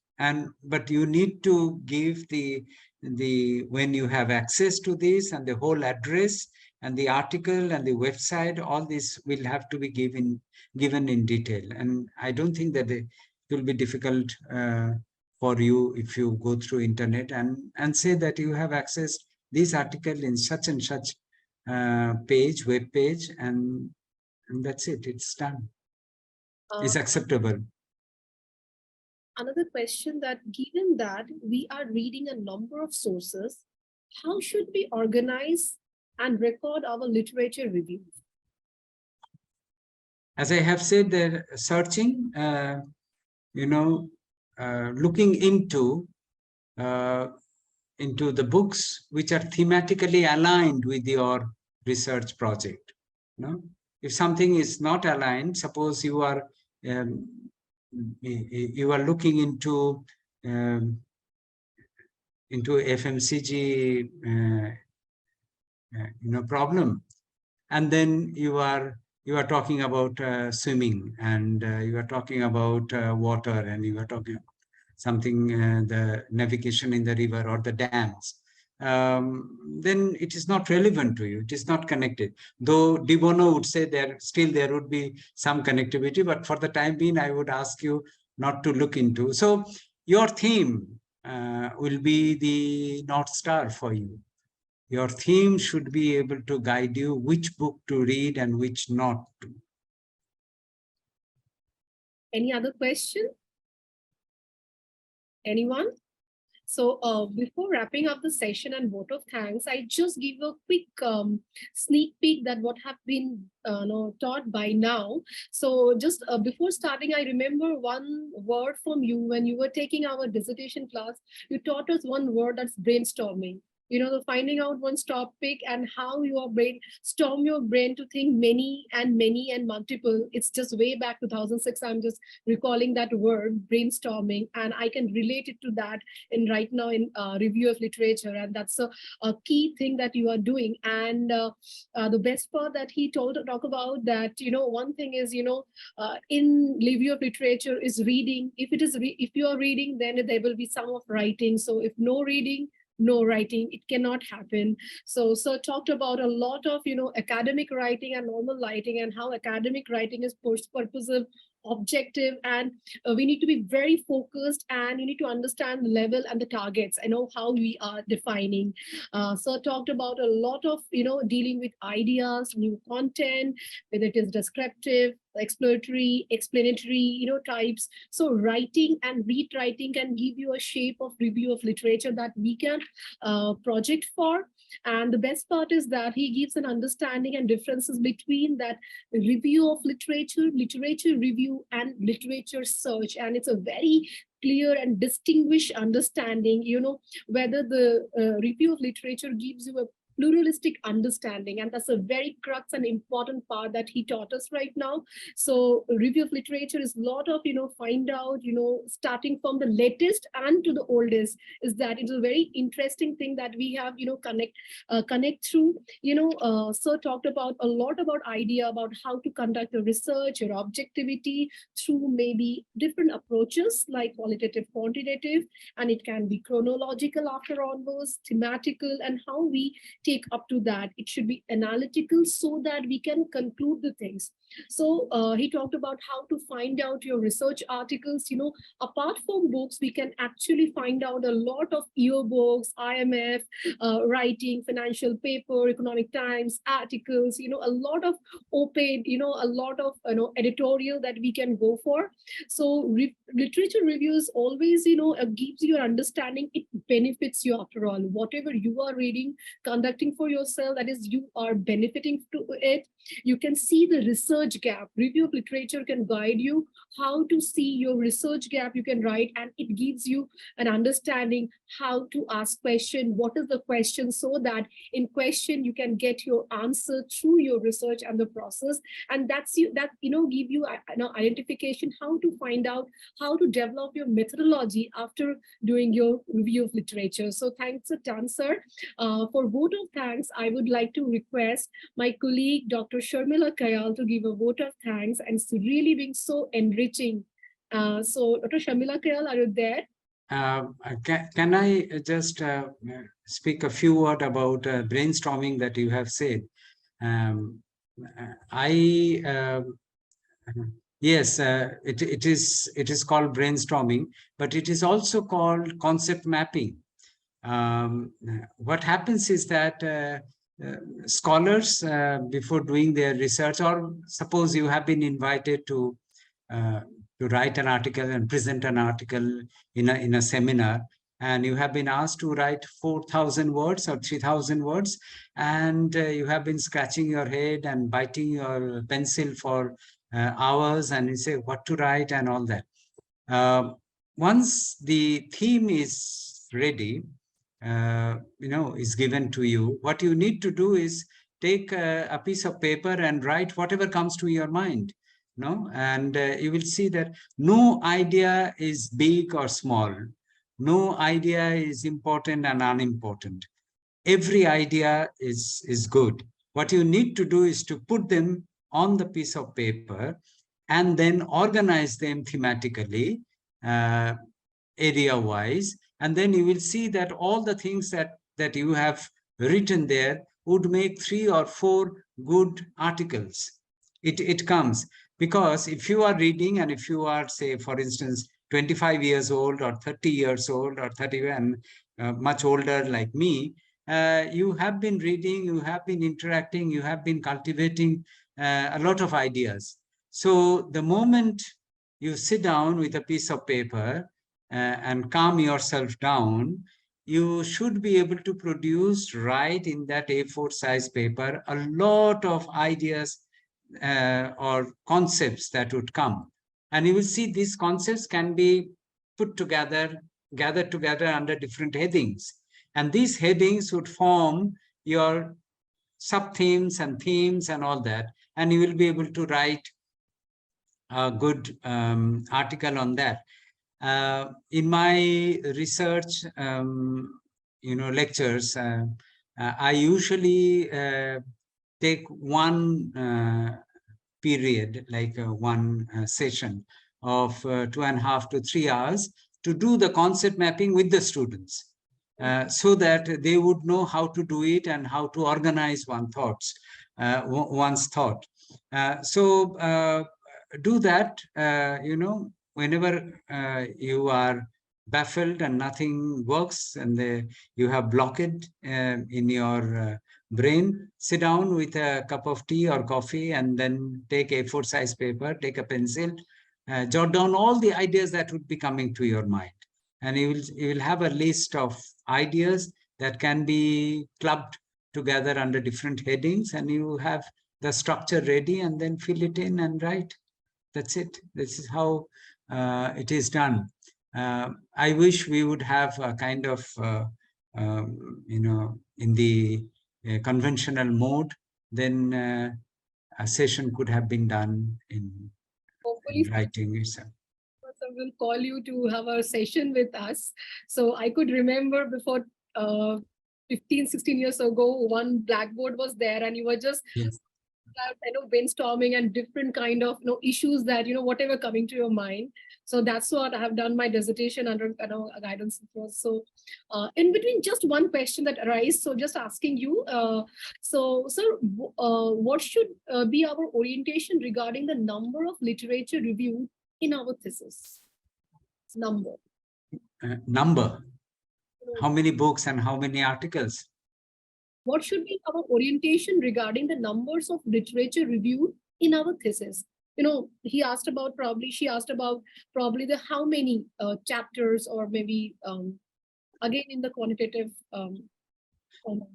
but you need to give the when you have access to this, and the whole address and the article and the website, all this will have to be given in detail. And I don't think that it will be difficult for you if you go through internet and say that you have accessed this article in such and such web page, and that's it. It's done. Is acceptable.
Another question, that given that we are reading a number of sources, how should we organize and record our literature reviews?
As I have said, they're searching, looking into the books which are thematically aligned with your research project. If something is not aligned, suppose you are looking into FMCG problem, and then you are talking about swimming, and you are talking about water, and you are talking something, the navigation in the river or the dams, then it is not relevant to you. It is not connected. Though De Bono would say there would be some connectivity, but for the time being, I would ask you not to look into. So your theme will be the North Star for you. Your theme should be able to guide you which book to read and which not to.
Any other question? Anyone? So before wrapping up the session and vote of thanks, I just give a quick sneak peek that what have been taught by now. So just before starting, I remember one word from you when you were taking our dissertation class. You taught us one word, that's brainstorming. The finding out one's topic and how your brain storm your brain to think many and multiple. It's just way back 2006. I'm just recalling that word, brainstorming, and I can relate it to that in right now in review of literature, and that's a key thing that you are doing. And the best part that he talk about that, one thing is, in review of literature is reading. If you are reading, then there will be some of writing. So if no reading, no writing, it cannot happen. So sir talked about a lot of academic writing and normal writing, and how academic writing is purposive objective, and we need to be very focused, and you need to understand the level and the targets. I know how we are defining. So talked about a lot of, dealing with ideas, new content, whether it is descriptive, exploratory, explanatory, types. So writing and rewriting can give you a shape of review of literature that we can project for. And the best part is that he gives an understanding and differences between that review of literature, literature review, and literature search. And it's a very clear and distinguished understanding, whether the review of literature gives you a pluralistic understanding, and that's a very crux and important part that he taught us right now. So review of literature is a lot of, find out, starting from the latest and to the oldest, is that it's a very interesting thing that we have, connect through. Sir talked about a lot about idea about how to conduct a research or objectivity through maybe different approaches like qualitative, quantitative, and it can be chronological after all those, thematical, and how we take up to that. It should be analytical so that we can conclude the things. So he talked about how to find out your research articles. Apart from books, we can actually find out a lot of yearbooks, IMF, writing, financial paper, Economic Times, articles, a lot of op-ed, a lot of editorial that we can go for. So literature reviews always, gives you an understanding. It benefits you after all. Whatever you are reading, conducting for yourself, that is, you are benefiting to it. You can see the research gap. Review of literature can guide you how to see your research gap you can write, and it gives you an understanding how to ask question, what is the question, so that in question you can get your answer through your research and the process. And that's give you identification how to find out how to develop your methodology after doing your review of literature. So thanks a ton, sir. For vote of thanks, I would like to request my colleague, Dr. Sharmila Kayal, to give a vote of thanks, and it's really being so enriching. So Dr. Sharmila Kayal, are you there?
Can I just speak a few words about brainstorming that you have said? Yes, it is called brainstorming, but it is also called concept mapping. What happens is that scholars, before doing their research, or suppose you have been invited to write an article and present an article in a seminar, and you have been asked to write 4,000 words or 3,000 words, and you have been scratching your head and biting your pencil for hours, and you say what to write and all that. Once the theme is ready, is given to you, what you need to do is take a piece of paper and write whatever comes to your mind. And you will see that no idea is big or small. No idea is important and unimportant. Every idea is good. What you need to do is to put them on the piece of paper and then organize them thematically, area-wise, and then you will see that all the things that you have written there would make 3 or 4 good articles. It comes because if you are reading, and if you are, say, for instance, 25 years old or 30 years old or 30 and much older like me, you have been reading, you have been interacting, you have been cultivating a lot of ideas. So the moment you sit down with a piece of paper and calm yourself down, you should be able to produce, right in that A4 size paper, a lot of ideas or concepts that would come. And you will see these concepts can be put together, gathered together under different headings. And these headings would form your sub-themes and themes and all that. And you will be able to write a good article on that. In my research, lectures, I usually take one period, like one session of 2.5 to 3 hours to do the concept mapping with the students, so that they would know how to do it and how to organize one's thought. do that, whenever you are baffled and nothing works and you have blockade in your brain, sit down with a cup of tea or coffee and then take a A4 size paper, take a pencil, jot down all the ideas that would be coming to your mind. And you will have a list of ideas that can be clubbed together under different headings, and you have the structure ready, and then fill it in and write. That's it. This is how it is done. I wish we would have a kind of, in the conventional mode, then a session could have been done in writing itself.
We'll call you to have a session with us. So I could remember before 15, 16 years ago, one blackboard was there and you were just brainstorming and different kind of issues that whatever coming to your mind. So that's what I have done my dissertation under guidance. So in between, just one question that arises. So just asking you, so sir, what should be our orientation regarding the number of literature reviewed in our thesis? Number.
Number. How many books and how many articles?
What should be our orientation regarding the numbers of literature reviewed in our thesis? She asked about probably the how many chapters, or maybe again in the quantitative.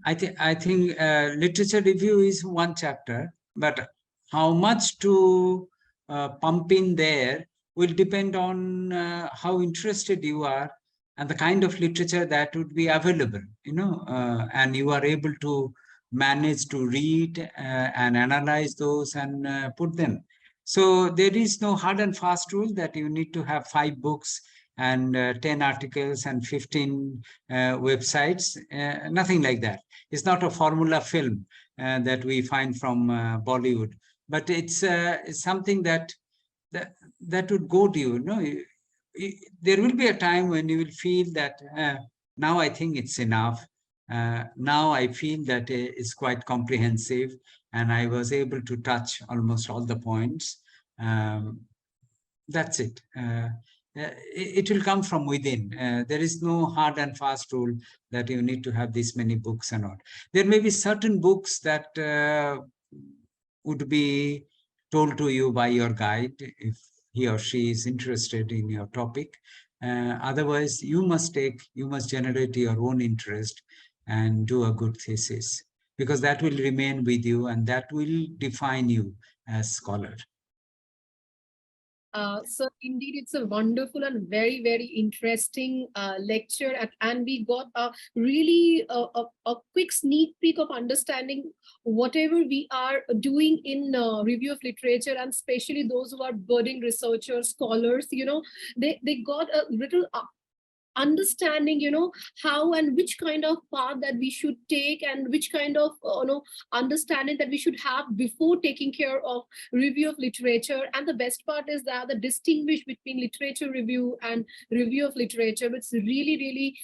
I think literature review is one chapter, but how much to pump in there will depend on how interested you are and the kind of literature that would be available, and you are able to manage to read and analyze those and put them. So there is no hard and fast rule that you need to have 5 books and 10 articles and 15 websites, nothing like that. It's not a formula film that we find from Bollywood, but it's something that would go to you, there will be a time when you will feel that now I think it's enough. Now I feel that it's quite comprehensive and I was able to touch almost all the points. That's it. It will come from within. There is no hard and fast rule that you need to have this many books or not. There may be certain books that would be told to you by your guide if he or she is interested in your topic. Otherwise, you must generate your own interest and do a good thesis, because that will remain with you and that will define you as scholar.
So indeed, it's a wonderful and very, very interesting lecture, and we got a really a quick sneak peek of understanding whatever we are doing in review of literature, and especially those who are budding researchers, scholars. They got a little understanding how and which kind of path that we should take, and which kind of understanding that we should have before taking care of review of literature. And the best part is that the distinguish between literature review and review of literature. It's really, really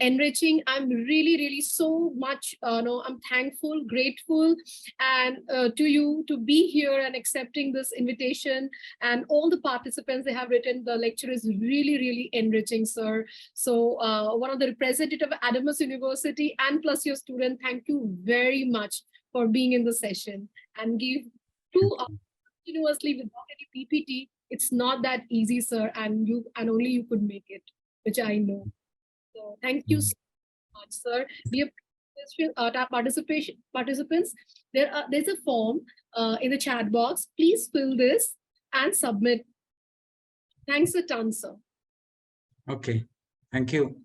enriching. I'm really so much I'm thankful, grateful, and to you to be here and accepting this invitation, and all the participants they have written. The lecture is really enriching, sir. So one of the representative of Adamas University and plus your student, thank you very much for being in the session and give 2 hours continuously without any PPT. It's not that easy, sir, and only you could make it, which I know. So thank you so much, sir. Dear participants, there's a form in the chat box. Please fill this and submit. Thanks a ton, sir.
Okay. Thank you.